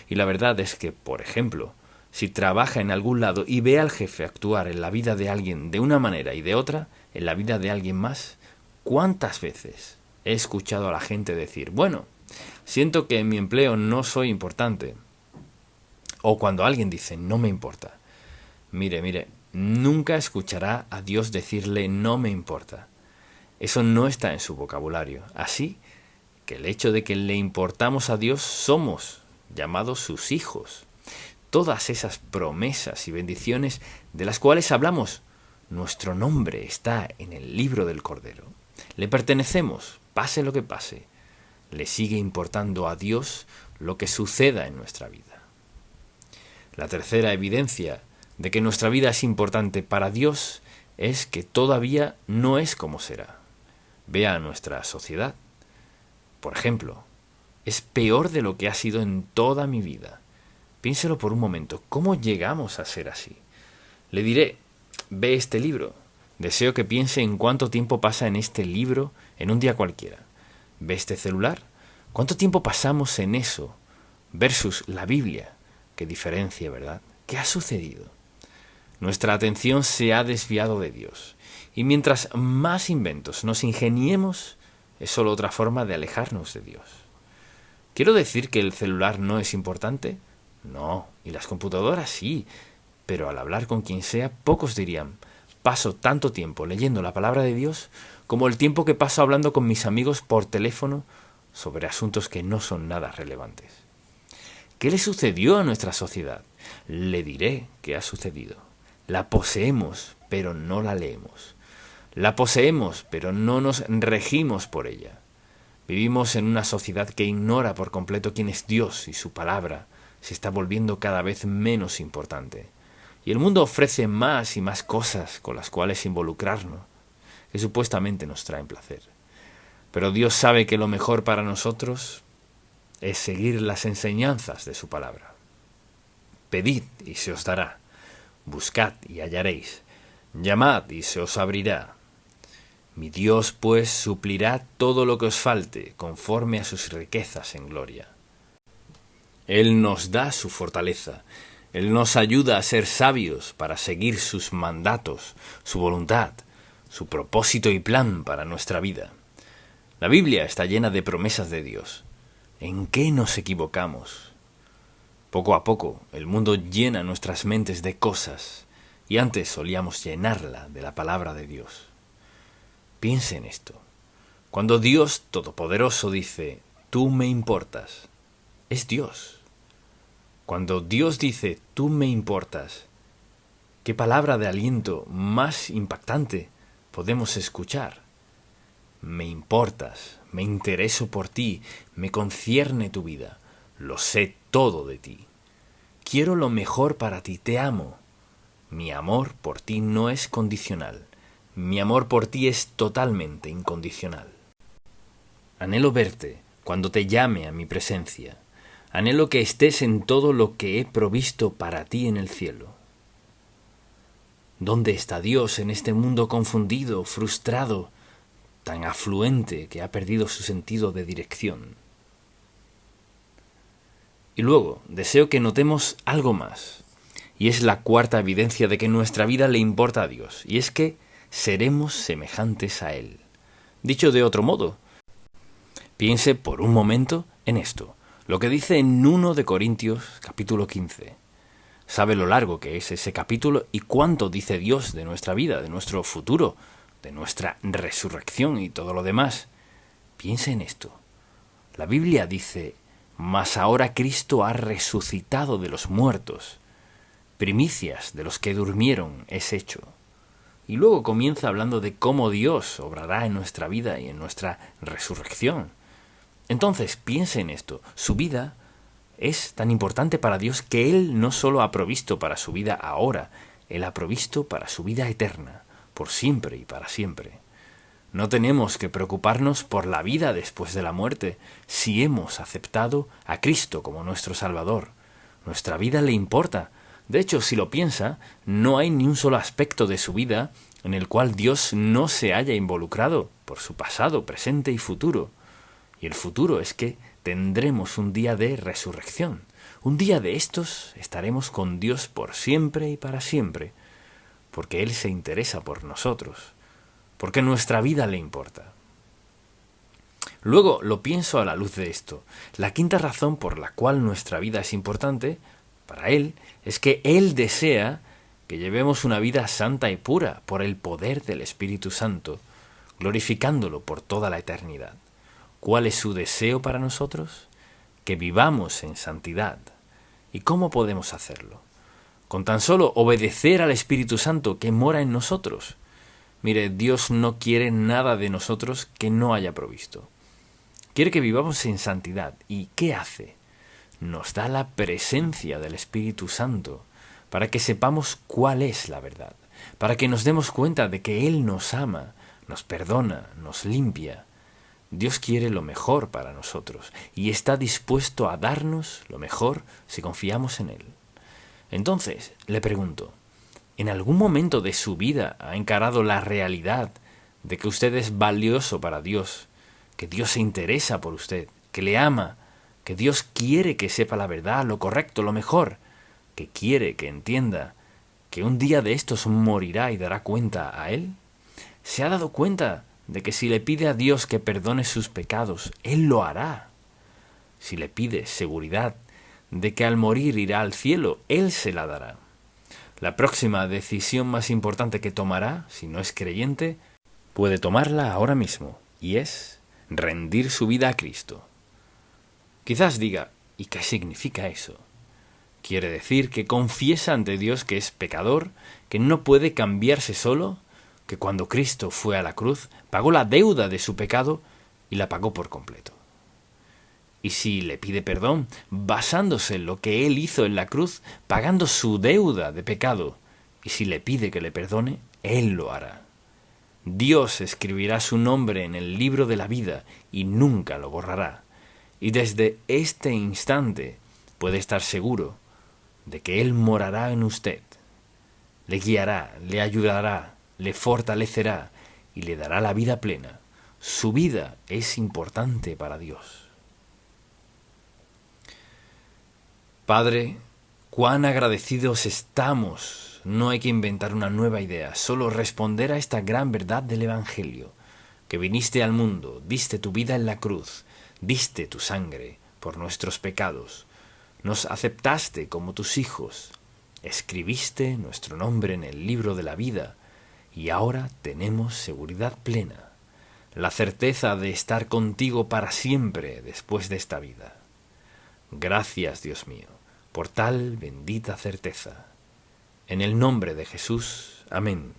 Y la verdad es que, por ejemplo, si trabaja en algún lado y ve al jefe actuar en la vida de alguien de una manera y de otra, en la vida de alguien más, ¿cuántas veces he escuchado a la gente decir: bueno, siento que en mi empleo no soy importante? O cuando alguien dice: no me importa. Mire, nunca escuchará a Dios decirle: no me importa. Eso no está en su vocabulario. Así que el hecho de que le importamos a Dios, somos llamados sus hijos. Todas esas promesas y bendiciones de las cuales hablamos, nuestro nombre está en el libro del Cordero. Le pertenecemos, pase lo que pase. Le sigue importando a Dios lo que suceda en nuestra vida. La tercera evidencia de que nuestra vida es importante para Dios es que todavía no es como será. Vea nuestra sociedad. Por ejemplo, es peor de lo que ha sido en toda mi vida. Piénselo por un momento. ¿Cómo llegamos a ser así? Le diré: ve este libro. Deseo que piense en cuánto tiempo pasa en este libro en un día cualquiera. ¿Ve este celular? ¿Cuánto tiempo pasamos en eso versus la Biblia? Qué diferencia, ¿verdad? ¿Qué ha sucedido? Nuestra atención se ha desviado de Dios. Y mientras más inventos nos ingeniemos, es solo otra forma de alejarnos de Dios. ¿Quiero decir que el celular no es importante? No, y las computadoras sí, pero al hablar con quien sea, pocos dirían: paso tanto tiempo leyendo la palabra de Dios como el tiempo que paso hablando con mis amigos por teléfono sobre asuntos que no son nada relevantes. ¿Qué le sucedió a nuestra sociedad? Le diré qué ha sucedido. La poseemos, pero no la leemos. La poseemos, pero no nos regimos por ella. Vivimos en una sociedad que ignora por completo quién es Dios y su palabra se está volviendo cada vez menos importante. Y el mundo ofrece más y más cosas con las cuales involucrarnos, que supuestamente nos traen placer. Pero Dios sabe que lo mejor para nosotros es seguir las enseñanzas de su palabra. Pedid y se os dará. Buscad y hallaréis. Llamad y se os abrirá. Mi Dios, pues, suplirá todo lo que os falte, conforme a sus riquezas en gloria. Él nos da su fortaleza. Él nos ayuda a ser sabios para seguir sus mandatos, su voluntad, su propósito y plan para nuestra vida. La Biblia está llena de promesas de Dios. ¿En qué nos equivocamos? Poco a poco, el mundo llena nuestras mentes de cosas, y antes solíamos llenarla de la palabra de Dios. Piense en esto. Cuando Dios Todopoderoso dice, tú me importas, es Dios. Cuando Dios dice, tú me importas, ¿qué palabra de aliento más impactante podemos escuchar? Me importas, me intereso por ti, me concierne tu vida, lo sé todo de ti. Quiero lo mejor para ti, te amo. Mi amor por ti no es condicional, mi amor por ti es totalmente incondicional. Anhelo verte cuando te llame a mi presencia. Anhelo que estés en todo lo que he provisto para ti en el cielo. ¿Dónde está Dios en este mundo confundido, frustrado, tan afluente que ha perdido su sentido de dirección? Y luego, deseo que notemos algo más, y es la cuarta evidencia de que nuestra vida le importa a Dios, y es que seremos semejantes a Él. Dicho de otro modo, piense por un momento en esto. Lo que dice en 1 de Corintios, capítulo 15. Sabe lo largo que es ese capítulo y cuánto dice Dios de nuestra vida, de nuestro futuro, de nuestra resurrección y todo lo demás. Piense en esto. La Biblia dice, mas ahora Cristo ha resucitado de los muertos. Primicias de los que durmieron es hecho. Y luego comienza hablando de cómo Dios obrará en nuestra vida y en nuestra resurrección. Entonces, piense en esto. Su vida es tan importante para Dios que Él no solo ha provisto para su vida ahora, Él ha provisto para su vida eterna, por siempre y para siempre. No tenemos que preocuparnos por la vida después de la muerte, si hemos aceptado a Cristo como nuestro Salvador. Nuestra vida le importa. De hecho, si lo piensa, no hay ni un solo aspecto de su vida en el cual Dios no se haya involucrado por su pasado, presente y futuro. Y el futuro es que tendremos un día de resurrección. Un día de estos estaremos con Dios por siempre y para siempre, porque Él se interesa por nosotros, porque nuestra vida le importa. Luego lo pienso a la luz de esto. La quinta razón por la cual nuestra vida es importante para Él es que Él desea que llevemos una vida santa y pura por el poder del Espíritu Santo, glorificándolo por toda la eternidad. ¿Cuál es su deseo para nosotros? Que vivamos en santidad. ¿Y cómo podemos hacerlo? Con tan solo obedecer al Espíritu Santo que mora en nosotros. Mire, Dios no quiere nada de nosotros que no haya provisto. Quiere que vivamos en santidad. ¿Y qué hace? Nos da la presencia del Espíritu Santo para que sepamos cuál es la verdad, para que nos demos cuenta de que Él nos ama, nos perdona, nos limpia. Dios quiere lo mejor para nosotros y está dispuesto a darnos lo mejor si confiamos en Él. Entonces, le pregunto, ¿en algún momento de su vida ha encarado la realidad de que usted es valioso para Dios, que Dios se interesa por usted, que le ama, que Dios quiere que sepa la verdad, lo correcto, lo mejor, que quiere que entienda que un día de estos morirá y dará cuenta a Él? ¿Se ha dado cuenta de que si le pide a Dios que perdone sus pecados, Él lo hará? Si le pide seguridad de que al morir irá al cielo, Él se la dará. La próxima decisión más importante que tomará, si no es creyente, puede tomarla ahora mismo, y es rendir su vida a Cristo. Quizás diga, ¿y qué significa eso? Quiere decir que confiesa ante Dios que es pecador, que no puede cambiarse solo, que cuando Cristo fue a la cruz, pagó la deuda de su pecado y la pagó por completo. Y si le pide perdón, basándose en lo que Él hizo en la cruz, pagando su deuda de pecado, y si le pide que le perdone, Él lo hará. Dios escribirá su nombre en el libro de la vida y nunca lo borrará. Y desde este instante puede estar seguro de que Él morará en usted, le guiará, le ayudará, le fortalecerá y le dará la vida plena. Su vida es importante para Dios. Padre, cuán agradecidos estamos. No hay que inventar una nueva idea, solo responder a esta gran verdad del Evangelio, que viniste al mundo, diste tu vida en la cruz, diste tu sangre por nuestros pecados, nos aceptaste como tus hijos, escribiste nuestro nombre en el libro de la vida y ahora tenemos seguridad plena, la certeza de estar contigo para siempre después de esta vida. Gracias, Dios mío, por tal bendita certeza. En el nombre de Jesús. Amén.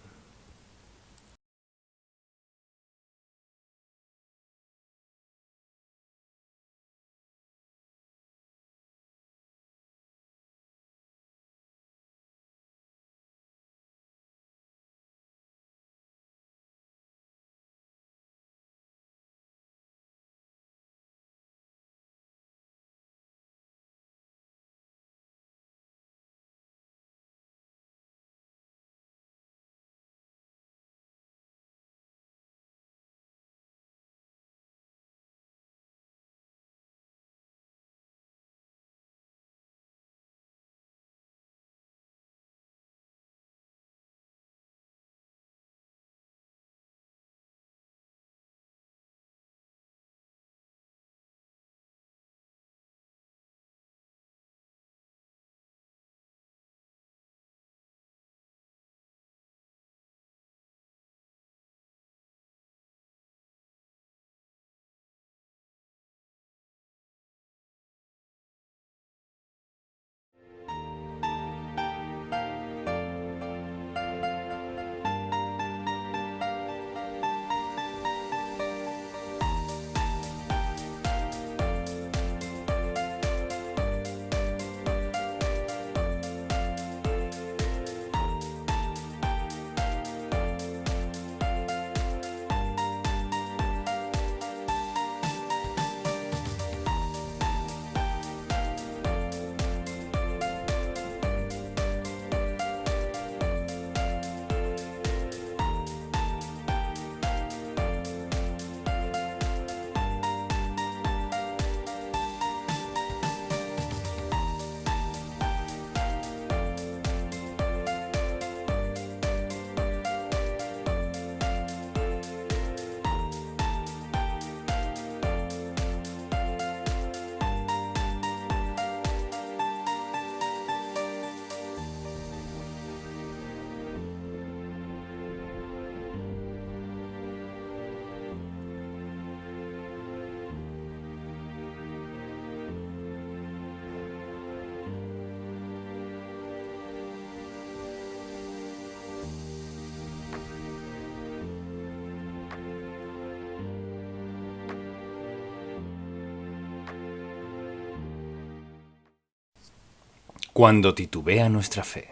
Cuando titubea nuestra fe.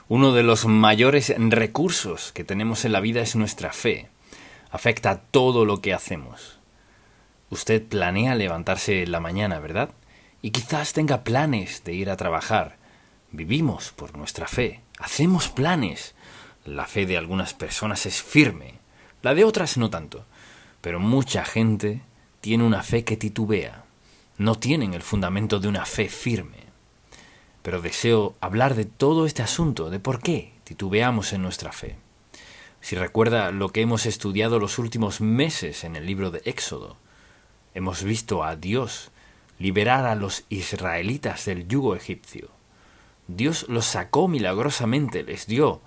Uno de los mayores recursos que tenemos en la vida es nuestra fe. Afecta a todo lo que hacemos. Usted planea levantarse en la mañana, ¿verdad? Y quizás tenga planes de ir a trabajar. Vivimos por nuestra fe. Hacemos planes. La fe de algunas personas es firme. La de otras no tanto. Pero mucha gente tiene una fe que titubea. No tienen el fundamento de una fe firme. Pero deseo hablar de todo este asunto, de por qué titubeamos en nuestra fe. Si recuerda lo que hemos estudiado los últimos meses en el libro de Éxodo, hemos visto a Dios liberar a los israelitas del yugo egipcio. Dios los sacó milagrosamente, les dio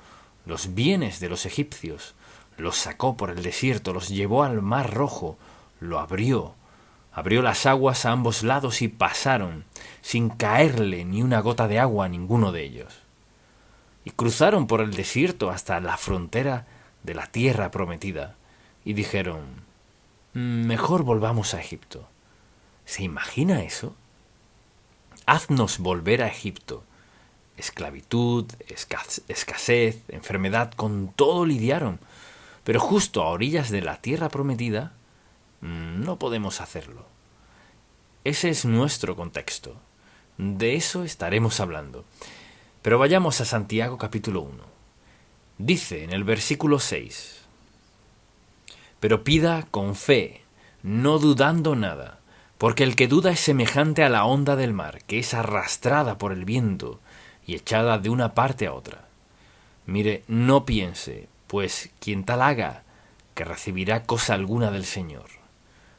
los bienes de los egipcios, los sacó por el desierto, los llevó al Mar Rojo, lo abrió las aguas a ambos lados y pasaron, sin caerle ni una gota de agua a ninguno de ellos. Y cruzaron por el desierto hasta la frontera de la tierra prometida, y dijeron, mejor volvamos a Egipto. ¿Se imagina eso? Haznos volver a Egipto. Esclavitud, escasez, enfermedad, con todo lidiaron, pero justo a orillas de la tierra prometida, no podemos hacerlo. Ese es nuestro contexto. De eso estaremos hablando. Pero vayamos a Santiago capítulo 1. Dice en el versículo 6, pero pida con fe, no dudando nada, porque el que duda es semejante a la onda del mar, que es arrastrada por el viento y echada de una parte a otra. Mire, no piense, pues quien tal haga, que recibirá cosa alguna del Señor.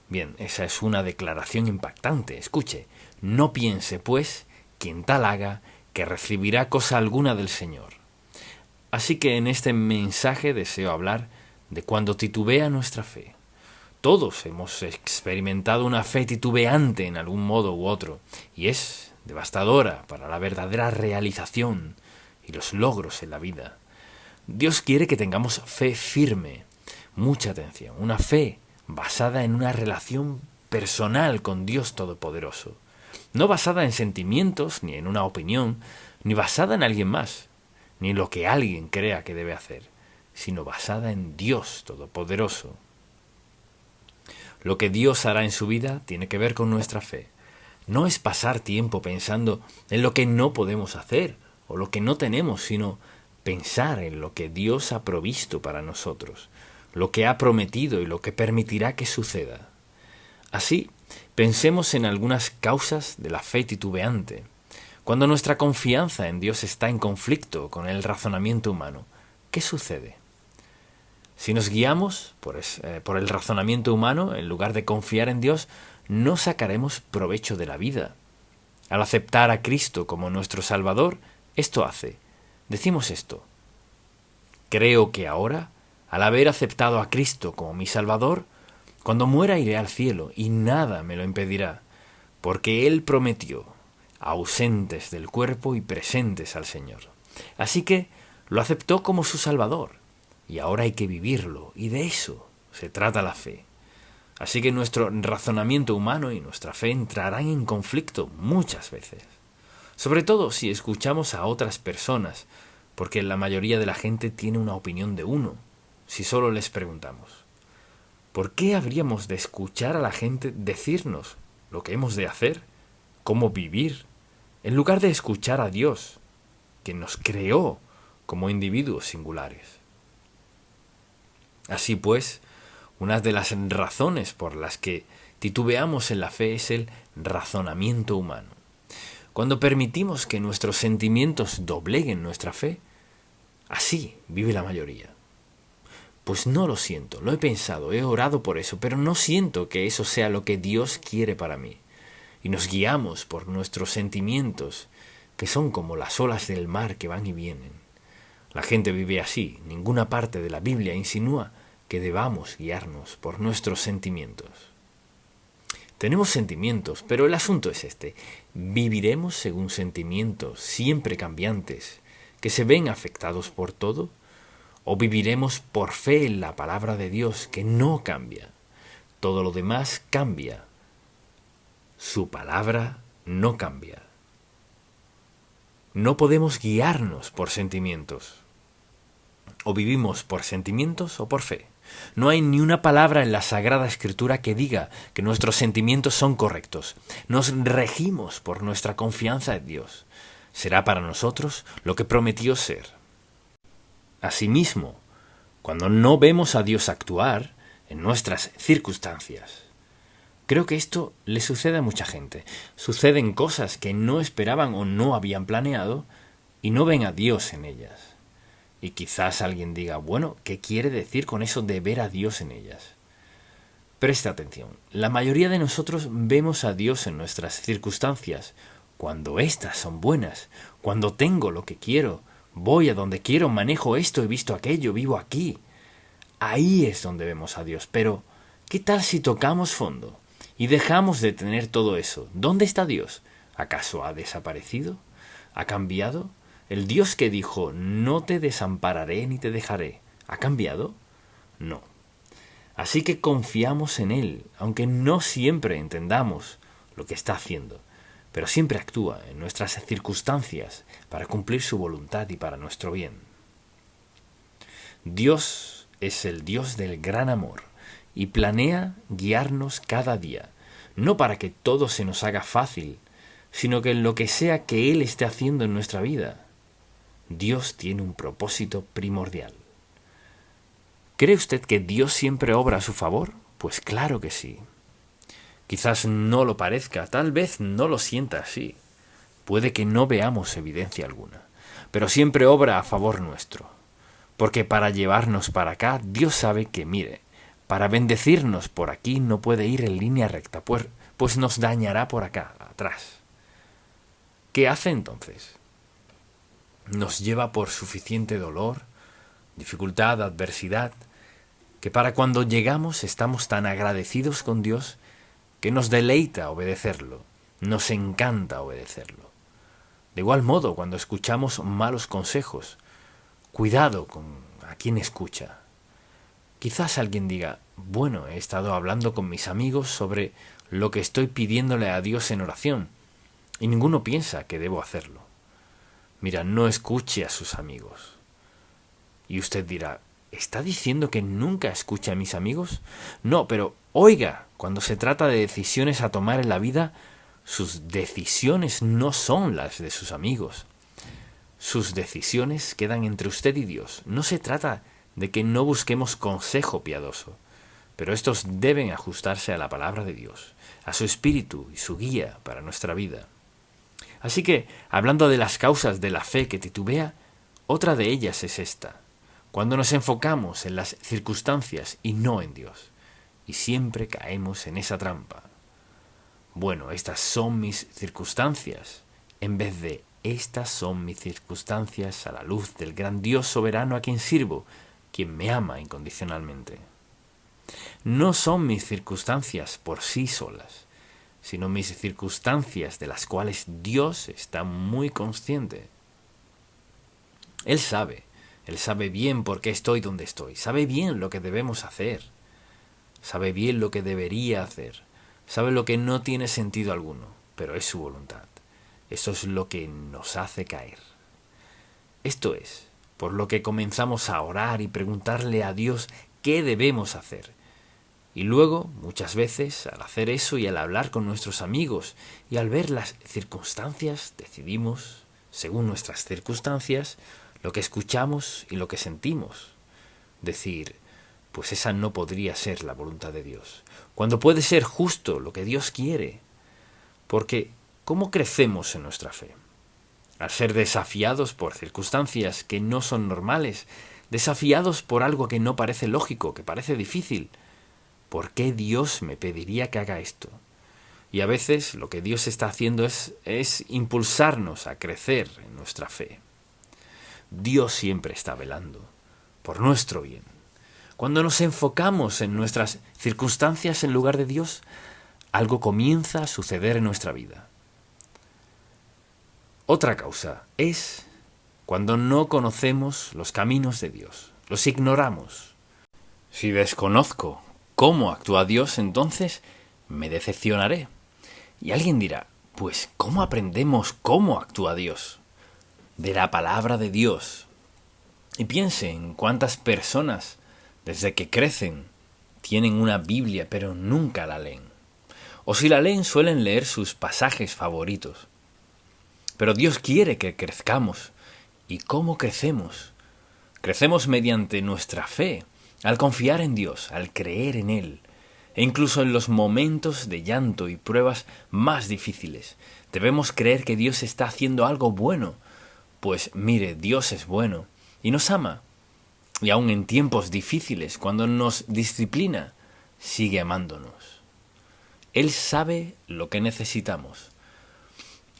Bien, esa es una declaración impactante. Escuche, no piense, pues, quien tal haga, que recibirá cosa alguna del Señor. Así que en este mensaje deseo hablar de cuando titubea nuestra fe. Todos hemos experimentado una fe titubeante en algún modo u otro, y es devastadora para la verdadera realización y los logros en la vida. Dios quiere que tengamos fe firme, mucha atención, una fe basada en una relación personal con Dios Todopoderoso, no basada en sentimientos, ni en una opinión, ni basada en alguien más, ni en lo que alguien crea que debe hacer, sino basada en Dios Todopoderoso. Lo que Dios hará en su vida tiene que ver con nuestra fe. No es pasar tiempo pensando en lo que no podemos hacer o lo que no tenemos, sino pensar en lo que Dios ha provisto para nosotros, lo que ha prometido y lo que permitirá que suceda. Así, pensemos en algunas causas de la fe titubeante. Cuando nuestra confianza en Dios está en conflicto con el razonamiento humano, ¿qué sucede? Si nos guiamos por el razonamiento humano, en lugar de confiar en Dios, no sacaremos provecho de la vida. Al aceptar a Cristo como nuestro Salvador, esto hace. Decimos esto: creo que ahora, al haber aceptado a Cristo como mi Salvador, cuando muera iré al cielo y nada me lo impedirá, porque Él prometió, ausentes del cuerpo y presentes al Señor. Así que lo aceptó como su Salvador. Y ahora hay que vivirlo, y de eso se trata la fe. Así que nuestro razonamiento humano y nuestra fe entrarán en conflicto muchas veces. Sobre todo si escuchamos a otras personas, porque la mayoría de la gente tiene una opinión de uno, si solo les preguntamos. ¿Por qué habríamos de escuchar a la gente decirnos lo que hemos de hacer, cómo vivir, en lugar de escuchar a Dios, quien nos creó como individuos singulares? Así pues, una de las razones por las que titubeamos en la fe es el razonamiento humano. Cuando permitimos que nuestros sentimientos dobleguen nuestra fe, así vive la mayoría. Pues no lo siento, lo he pensado, he orado por eso, pero no siento que eso sea lo que Dios quiere para mí. Y nos guiamos por nuestros sentimientos, que son como las olas del mar que van y vienen. La gente vive así. Ninguna parte de la Biblia insinúa que debamos guiarnos por nuestros sentimientos. Tenemos sentimientos, pero el asunto es este: ¿viviremos según sentimientos siempre cambiantes, que se ven afectados por todo? ¿O viviremos por fe en la palabra de Dios, que no cambia? Todo lo demás cambia. Su palabra no cambia. No podemos guiarnos por sentimientos. O vivimos por sentimientos o por fe. No hay ni una palabra en la Sagrada Escritura que diga que nuestros sentimientos son correctos. Nos regimos por nuestra confianza en Dios. Será para nosotros lo que prometió ser. Asimismo, cuando no vemos a Dios actuar en nuestras circunstancias, creo que esto le sucede a mucha gente. Suceden cosas que no esperaban o no habían planeado y no ven a Dios en ellas. Y quizás alguien diga, bueno, ¿qué quiere decir con eso de ver a Dios en ellas? Preste atención, la mayoría de nosotros vemos a Dios en nuestras circunstancias, cuando éstas son buenas, cuando tengo lo que quiero, voy a donde quiero, manejo esto, he visto aquello, vivo aquí. Ahí es donde vemos a Dios. Pero, ¿qué tal si tocamos fondo y dejamos de tener todo eso? ¿Dónde está Dios? ¿Acaso ha desaparecido? ¿Ha cambiado? ¿El Dios que dijo, no te desampararé ni te dejaré, ha cambiado? No. Así que confiamos en Él, aunque no siempre entendamos lo que está haciendo, pero siempre actúa en nuestras circunstancias para cumplir su voluntad y para nuestro bien. Dios es el Dios del gran amor y planea guiarnos cada día, no para que todo se nos haga fácil, sino que en lo que sea que Él esté haciendo en nuestra vida, Dios tiene un propósito primordial. ¿Cree usted que Dios siempre obra a su favor? Pues claro que sí. Quizás no lo parezca, tal vez no lo sienta así. Puede que no veamos evidencia alguna, pero siempre obra a favor nuestro. Porque para llevarnos para acá, Dios sabe que, mire, para bendecirnos por aquí no puede ir en línea recta, pues nos dañará por acá, atrás. ¿Qué hace entonces? Nos lleva por suficiente dolor, dificultad, adversidad, que para cuando llegamos estamos tan agradecidos con Dios que nos deleita obedecerlo, nos encanta obedecerlo. De igual modo, cuando escuchamos malos consejos, cuidado con a quién escucha. Quizás alguien diga, bueno, he estado hablando con mis amigos sobre lo que estoy pidiéndole a Dios en oración, y ninguno piensa que debo hacerlo. Mira, no escuche a sus amigos. Y usted dirá, ¿está diciendo que nunca escuche a mis amigos? No, pero oiga, cuando se trata de decisiones a tomar en la vida, sus decisiones no son las de sus amigos. Sus decisiones quedan entre usted y Dios. No se trata de que no busquemos consejo piadoso, pero estos deben ajustarse a la palabra de Dios, a su espíritu y su guía para nuestra vida. Así que, hablando de las causas de la fe que titubea, otra de ellas es esta: cuando nos enfocamos en las circunstancias y no en Dios, y siempre caemos en esa trampa. Bueno, estas son mis circunstancias, en vez de estas son mis circunstancias a la luz del gran Dios soberano a quien sirvo, quien me ama incondicionalmente. No son mis circunstancias por sí solas, sino mis circunstancias de las cuales Dios está muy consciente. Él sabe bien por qué estoy donde estoy, sabe bien lo que debemos hacer, sabe bien lo que debería hacer, sabe lo que no tiene sentido alguno, pero es su voluntad. Eso es lo que nos hace caer. Esto es por lo que comenzamos a orar y preguntarle a Dios qué debemos hacer. Y luego, muchas veces, al hacer eso y al hablar con nuestros amigos y al ver las circunstancias, decidimos, según nuestras circunstancias, lo que escuchamos y lo que sentimos. Decir, pues esa no podría ser la voluntad de Dios, cuando puede ser justo lo que Dios quiere. Porque, ¿cómo crecemos en nuestra fe? Al ser desafiados por circunstancias que no son normales, desafiados por algo que no parece lógico, que parece difícil. ¿Por qué Dios me pediría que haga esto? Y a veces lo que Dios está haciendo es impulsarnos a crecer en nuestra fe. Dios siempre está velando por nuestro bien. Cuando nos enfocamos en nuestras circunstancias en lugar de Dios, algo comienza a suceder en nuestra vida. Otra causa es cuando no conocemos los caminos de Dios, los ignoramos. Si desconozco cómo actúa Dios, entonces me decepcionaré. Y alguien dirá, pues ¿cómo aprendemos cómo actúa Dios? De la palabra de Dios. Y piense en cuántas personas, desde que crecen, tienen una Biblia pero nunca la leen. O si la leen, suelen leer sus pasajes favoritos. Pero Dios quiere que crezcamos. ¿Y cómo crecemos? Crecemos mediante nuestra fe, al confiar en Dios, al creer en Él, e incluso en los momentos de llanto y pruebas más difíciles. Debemos creer que Dios está haciendo algo bueno, pues mire, Dios es bueno y nos ama. Y aun en tiempos difíciles, cuando nos disciplina, sigue amándonos. Él sabe lo que necesitamos.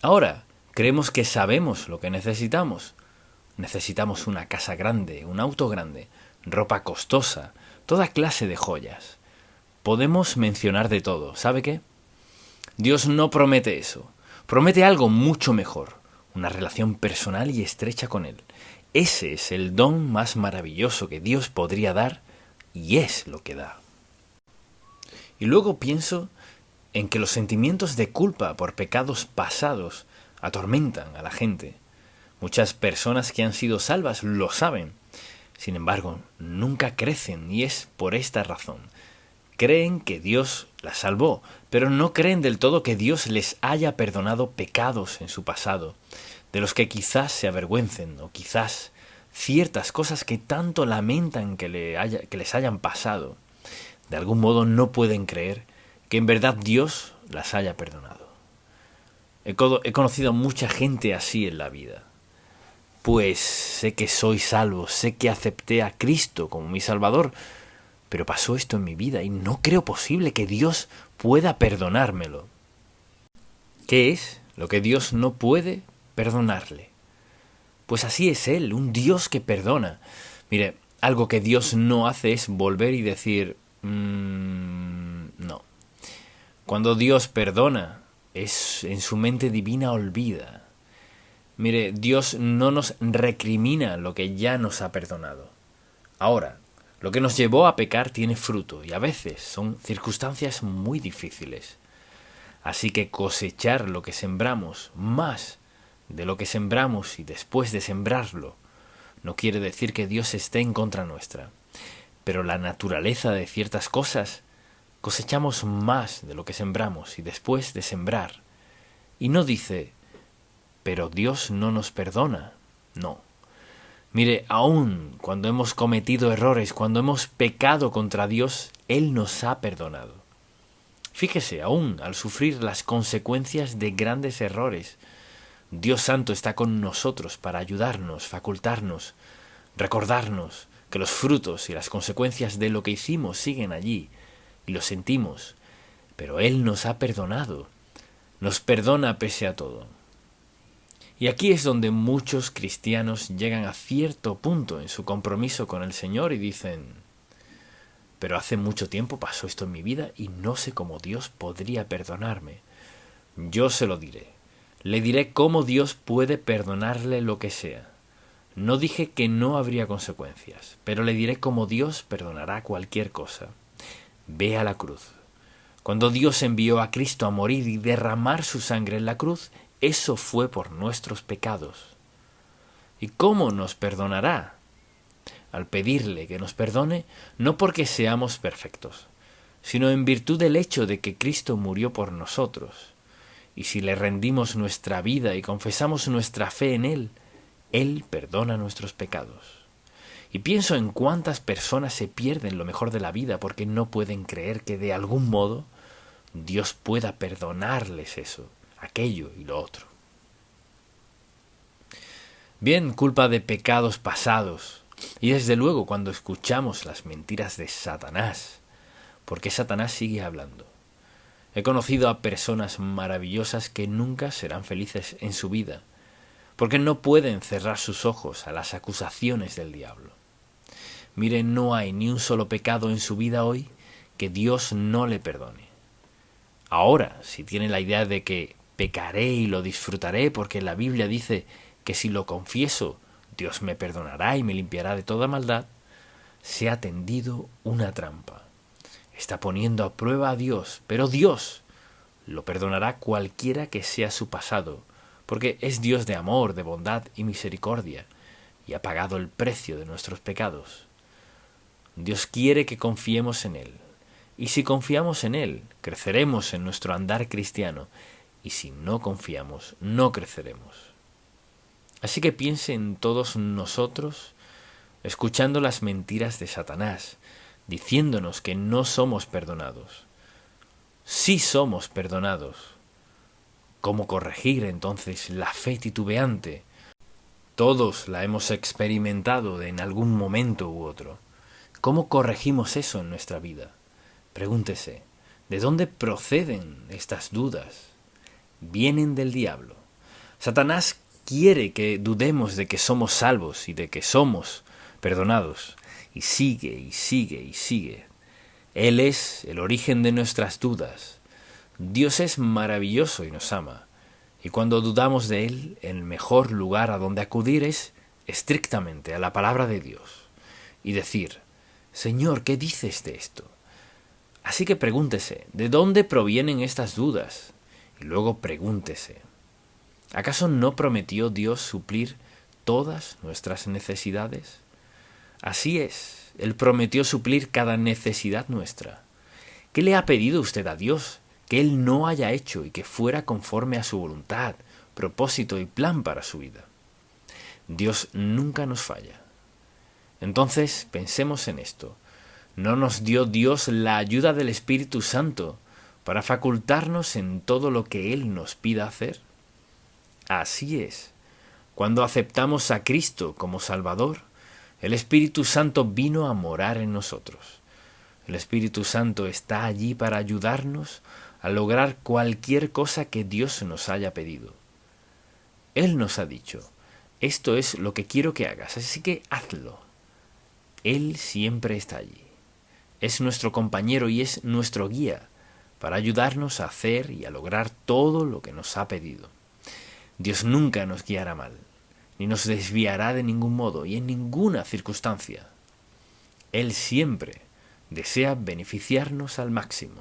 Ahora, creemos que sabemos lo que necesitamos. Necesitamos una casa grande, un auto grande, ropa costosa, toda clase de joyas. Podemos mencionar de todo, ¿sabe qué? Dios no promete eso. Promete algo mucho mejor, una relación personal y estrecha con Él. Ese es el don más maravilloso que Dios podría dar y es lo que da. Y luego pienso en que los sentimientos de culpa por pecados pasados atormentan a la gente. Muchas personas que han sido salvas lo saben. Sin embargo, nunca crecen y es por esta razón. Creen que Dios las salvó, pero no creen del todo que Dios les haya perdonado pecados en su pasado, de los que quizás se avergüencen o quizás ciertas cosas que tanto lamentan que les hayan pasado, de algún modo no pueden creer que en verdad Dios las haya perdonado. He conocido a mucha gente así en la vida. Pues sé que soy salvo, sé que acepté a Cristo como mi Salvador, pero pasó esto en mi vida y no creo posible que Dios pueda perdonármelo. ¿Qué es lo que Dios no puede perdonarle? Pues así es Él, un Dios que perdona. Mire, algo que Dios no hace es volver y decir, no. Cuando Dios perdona, es en su mente divina olvida. Mire, Dios no nos recrimina lo que ya nos ha perdonado. Ahora, lo que nos llevó a pecar tiene fruto y a veces son circunstancias muy difíciles. Así que cosechar lo que sembramos, más de lo que sembramos y después de sembrarlo, no quiere decir que Dios esté en contra nuestra. Pero la naturaleza de ciertas cosas, cosechamos más de lo que sembramos y después de sembrar. Y no dice, pero Dios no nos perdona. No. Mire, aun cuando hemos cometido errores, cuando hemos pecado contra Dios, Él nos ha perdonado. Fíjese, aún al sufrir las consecuencias de grandes errores, Dios Santo está con nosotros para ayudarnos, facultarnos, recordarnos que los frutos y las consecuencias de lo que hicimos siguen allí, y lo sentimos, pero Él nos ha perdonado, nos perdona pese a todo. Y aquí es donde muchos cristianos llegan a cierto punto en su compromiso con el Señor y dicen, pero hace mucho tiempo pasó esto en mi vida y no sé cómo Dios podría perdonarme. Yo se lo diré. Le diré cómo Dios puede perdonarle lo que sea. No dije que no habría consecuencias, pero le diré cómo Dios perdonará cualquier cosa. Ve a la cruz. Cuando Dios envió a Cristo a morir y derramar su sangre en la cruz, eso fue por nuestros pecados. ¿Y cómo nos perdonará? Al pedirle que nos perdone, no porque seamos perfectos, sino en virtud del hecho de que Cristo murió por nosotros. Y si le rendimos nuestra vida y confesamos nuestra fe en Él, Él perdona nuestros pecados. Y pienso en cuántas personas se pierden lo mejor de la vida porque no pueden creer que de algún modo Dios pueda perdonarles eso, aquello y lo otro. Bien, culpa de pecados pasados. Y desde luego cuando escuchamos las mentiras de Satanás, porque Satanás sigue hablando. He conocido a personas maravillosas que nunca serán felices en su vida, porque no pueden cerrar sus ojos a las acusaciones del diablo. Miren, no hay ni un solo pecado en su vida hoy que Dios no le perdone. Ahora, si tiene la idea de que pecaré y lo disfrutaré porque la Biblia dice que si lo confieso, Dios me perdonará y me limpiará de toda maldad, se ha tendido una trampa. Está poniendo a prueba a Dios, pero Dios lo perdonará cualquiera que sea su pasado, porque es Dios de amor, de bondad y misericordia, y ha pagado el precio de nuestros pecados. Dios quiere que confiemos en Él, y si confiamos en Él, creceremos en nuestro andar cristiano, y si no confiamos, no creceremos. Así que piense en todos nosotros, escuchando las mentiras de Satanás, diciéndonos que no somos perdonados. Sí somos perdonados. ¿Cómo corregir entonces la fe titubeante? Todos la hemos experimentado en algún momento u otro. ¿Cómo corregimos eso en nuestra vida? Pregúntese, ¿de dónde proceden estas dudas? Vienen del diablo. Satanás quiere que dudemos de que somos salvos y de que somos perdonados. Y sigue y sigue y sigue. Él es el origen de nuestras dudas. Dios es maravilloso y nos ama. Y cuando dudamos de Él, el mejor lugar a donde acudir es estrictamente a la palabra de Dios. Y decir, Señor, ¿qué dices de esto? Así que pregúntese, ¿de dónde provienen estas dudas? Y luego pregúntese, ¿acaso no prometió Dios suplir todas nuestras necesidades? Así es, Él prometió suplir cada necesidad nuestra. ¿Qué le ha pedido usted a Dios que Él no haya hecho y que fuera conforme a su voluntad, propósito y plan para su vida? Dios nunca nos falla. Entonces, pensemos en esto. ¿No nos dio Dios la ayuda del Espíritu Santo para facultarnos en todo lo que Él nos pida hacer? Así es. Cuando aceptamos a Cristo como Salvador, el Espíritu Santo vino a morar en nosotros. El Espíritu Santo está allí para ayudarnos a lograr cualquier cosa que Dios nos haya pedido. Él nos ha dicho, esto es lo que quiero que hagas, así que hazlo. Él siempre está allí. Es nuestro compañero y es nuestro guía para ayudarnos a hacer y a lograr todo lo que nos ha pedido. Dios nunca nos guiará mal, ni nos desviará de ningún modo y en ninguna circunstancia. Él siempre desea beneficiarnos al máximo.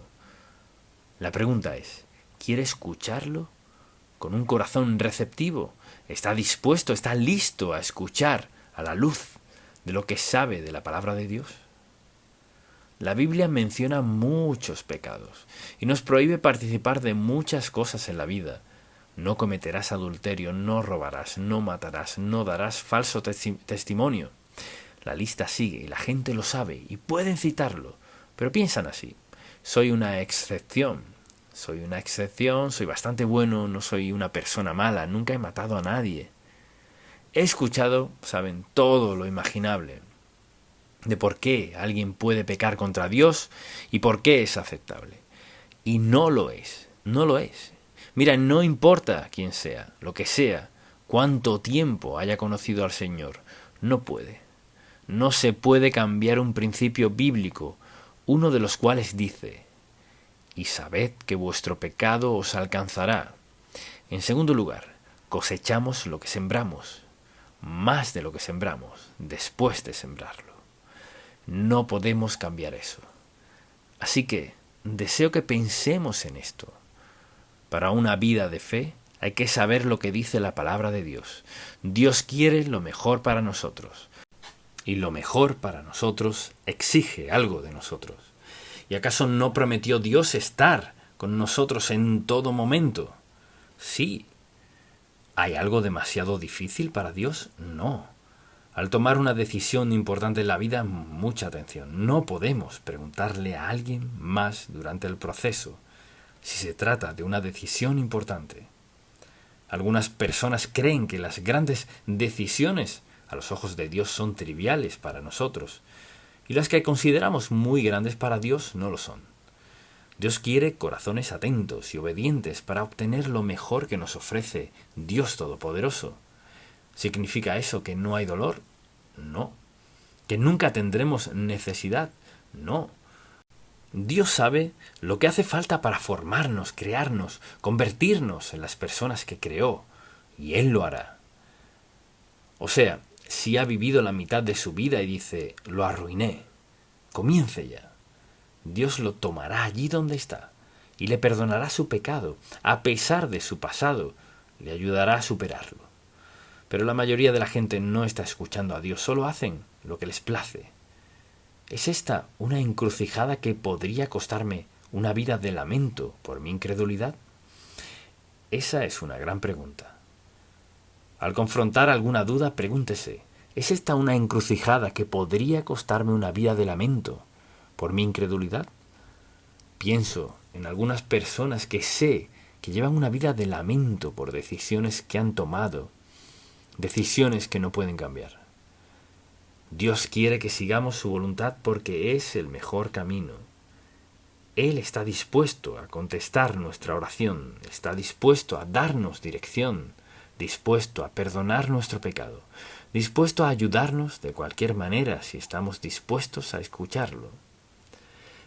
La pregunta es, ¿quiere escucharlo? Con un corazón receptivo, ¿está dispuesto, está listo a escuchar a la luz de lo que sabe de la palabra de Dios? La Biblia menciona muchos pecados y nos prohíbe participar de muchas cosas en la vida. No cometerás adulterio, no robarás, no matarás, no darás falso testimonio. La lista sigue y la gente lo sabe y pueden citarlo, pero piensan así. Soy una excepción, soy bastante bueno, no soy una persona mala, nunca he matado a nadie. He escuchado, saben, todo lo imaginable de por qué alguien puede pecar contra Dios y por qué es aceptable. Y no lo es, no lo es. Mira, no importa quién sea, lo que sea, cuánto tiempo haya conocido al Señor, no se puede cambiar un principio bíblico, uno de los cuales dice, y sabed que vuestro pecado os alcanzará. En segundo lugar, cosechamos lo que sembramos, más de lo que sembramos, después de sembrarlo. No podemos cambiar eso. Así que deseo que pensemos en esto. Para una vida de fe hay que saber lo que dice la palabra de Dios. Dios quiere lo mejor para nosotros. Y lo mejor para nosotros exige algo de nosotros. ¿Y acaso no prometió Dios estar con nosotros en todo momento? Sí. ¿Hay algo demasiado difícil para Dios? No. Al tomar una decisión importante en la vida, mucha atención. No podemos preguntarle a alguien más durante el proceso si se trata de una decisión importante. Algunas personas creen que las grandes decisiones a los ojos de Dios son triviales para nosotros, y las que consideramos muy grandes para Dios no lo son. Dios quiere corazones atentos y obedientes para obtener lo mejor que nos ofrece Dios Todopoderoso. ¿Significa eso que no hay dolor? No. ¿Que nunca tendremos necesidad? No. Dios sabe lo que hace falta para formarnos, crearnos, convertirnos en las personas que creó, y Él lo hará. O sea, si ha vivido la mitad de su vida y dice, lo arruiné, comience ya. Dios lo tomará allí donde está y le perdonará su pecado, a pesar de su pasado, le ayudará a superarlo. Pero la mayoría de la gente no está escuchando a Dios, solo hacen lo que les place. ¿Es esta una encrucijada que podría costarme una vida de lamento por mi incredulidad? Esa es una gran pregunta. Al confrontar alguna duda, pregúntese, ¿es esta una encrucijada que podría costarme una vida de lamento por mi incredulidad? Pienso en algunas personas que sé que llevan una vida de lamento por decisiones que han tomado, decisiones que no pueden cambiar. Dios quiere que sigamos su voluntad porque es el mejor camino. Él está dispuesto a contestar nuestra oración, está dispuesto a darnos dirección, dispuesto a perdonar nuestro pecado, dispuesto a ayudarnos de cualquier manera si estamos dispuestos a escucharlo.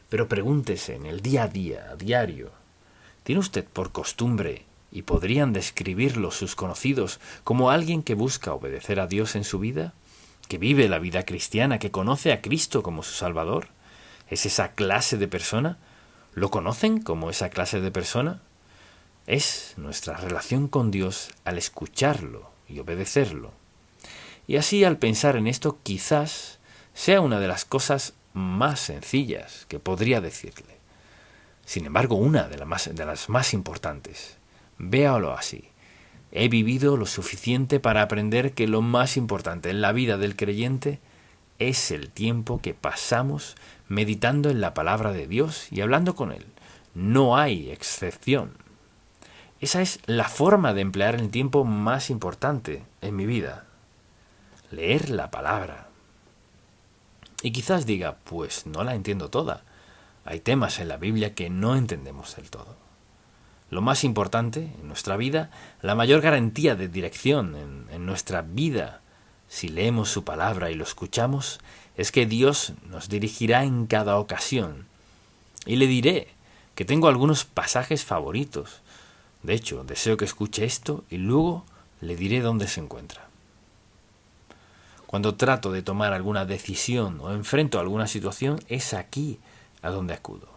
Pero pregúntese en el día a día, a diario, ¿tiene usted por costumbre, y podrían describirlo sus conocidos, como alguien que busca obedecer a Dios en su vida? ¿Que vive la vida cristiana, que conoce a Cristo como su Salvador? ¿Es esa clase de persona? ¿Lo conocen como esa clase de persona? Es nuestra relación con Dios al escucharlo y obedecerlo. Y así, al pensar en esto, quizás sea una de las cosas más sencillas que podría decirle. Sin embargo, una de las más importantes. Véalo así. He vivido lo suficiente para aprender que lo más importante en la vida del creyente es el tiempo que pasamos meditando en la palabra de Dios y hablando con Él. No hay excepción. Esa es la forma de emplear el tiempo más importante en mi vida. Leer la palabra. Y quizás diga, pues no la entiendo toda. Hay temas en la Biblia que no entendemos del todo. Lo más importante en nuestra vida, la mayor garantía de dirección en nuestra vida, si leemos su palabra y lo escuchamos, es que Dios nos dirigirá en cada ocasión. Y le diré que tengo algunos pasajes favoritos. De hecho, deseo que escuche esto y luego le diré dónde se encuentra. Cuando trato de tomar alguna decisión o enfrento alguna situación, es aquí a donde acudo.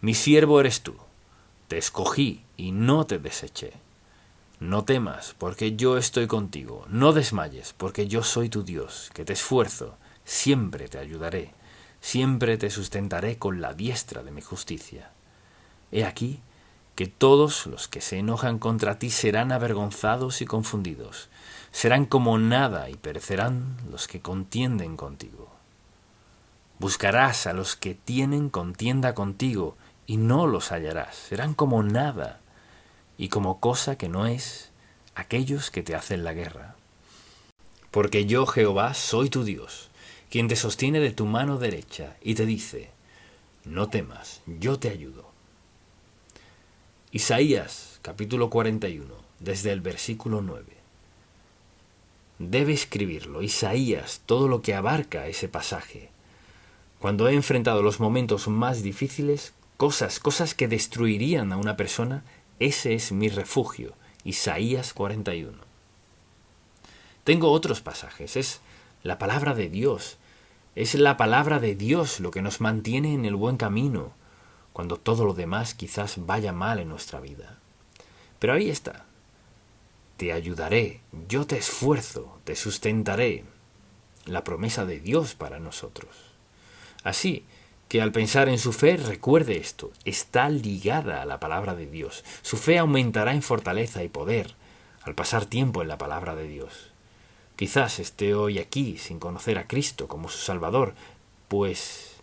Mi siervo eres tú. Te escogí y no te deseché. No temas, porque yo estoy contigo. No desmayes, porque yo soy tu Dios, que te esfuerzo. Siempre te ayudaré. Siempre te sustentaré con la diestra de mi justicia. He aquí que todos los que se enojan contra ti serán avergonzados y confundidos. Serán como nada y perecerán los que contienden contigo. Buscarás a los que tienen contienda contigo y no los hallarás. Serán como nada y como cosa que no es aquellos que te hacen la guerra. Porque yo, Jehová, soy tu Dios, quien te sostiene de tu mano derecha y te dice, no temas, yo te ayudo. Isaías, capítulo 41, desde el versículo 9. Debe escribirlo, Isaías, todo lo que abarca ese pasaje. Cuando he enfrentado los momentos más difíciles, cosas que destruirían a una persona, ese es mi refugio, Isaías 41. Tengo otros pasajes, es la palabra de Dios. Es la palabra de Dios lo que nos mantiene en el buen camino, cuando todo lo demás quizás vaya mal en nuestra vida. Pero ahí está. Te ayudaré, yo te esfuerzo, te sustentaré. La promesa de Dios para nosotros. Así que al pensar en su fe, recuerde esto, está ligada a la palabra de Dios. Su fe aumentará en fortaleza y poder al pasar tiempo en la palabra de Dios. Quizás esté hoy aquí sin conocer a Cristo como su Salvador, pues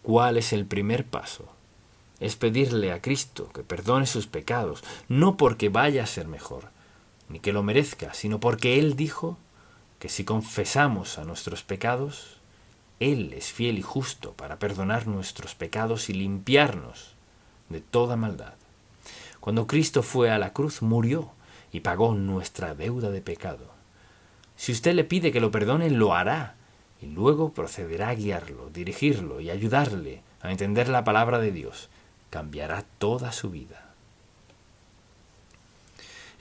¿cuál es el primer paso? Es pedirle a Cristo que perdone sus pecados, no porque vaya a ser mejor, ni que lo merezca, sino porque Él dijo que si confesamos a nuestros pecados, Él es fiel y justo para perdonar nuestros pecados y limpiarnos de toda maldad. Cuando Cristo fue a la cruz, murió y pagó nuestra deuda de pecado. Si usted le pide que lo perdone, lo hará, y luego procederá a guiarlo, dirigirlo y ayudarle a entender la palabra de Dios. Cambiará toda su vida.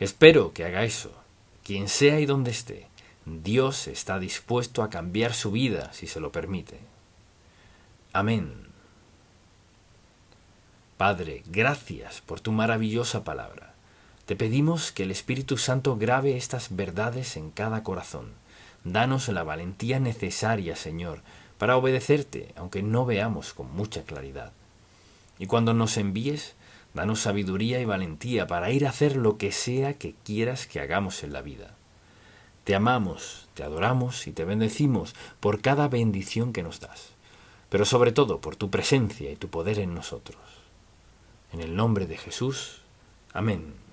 Espero que haga eso. Quien sea y donde esté, Dios está dispuesto a cambiar su vida si se lo permite. Amén. Padre, gracias por tu maravillosa palabra. Te pedimos que el Espíritu Santo grabe estas verdades en cada corazón. Danos la valentía necesaria, Señor, para obedecerte, aunque no veamos con mucha claridad. Y cuando nos envíes, danos sabiduría y valentía para ir a hacer lo que sea que quieras que hagamos en la vida. Te amamos, te adoramos y te bendecimos por cada bendición que nos das, pero sobre todo por tu presencia y tu poder en nosotros. En el nombre de Jesús. Amén.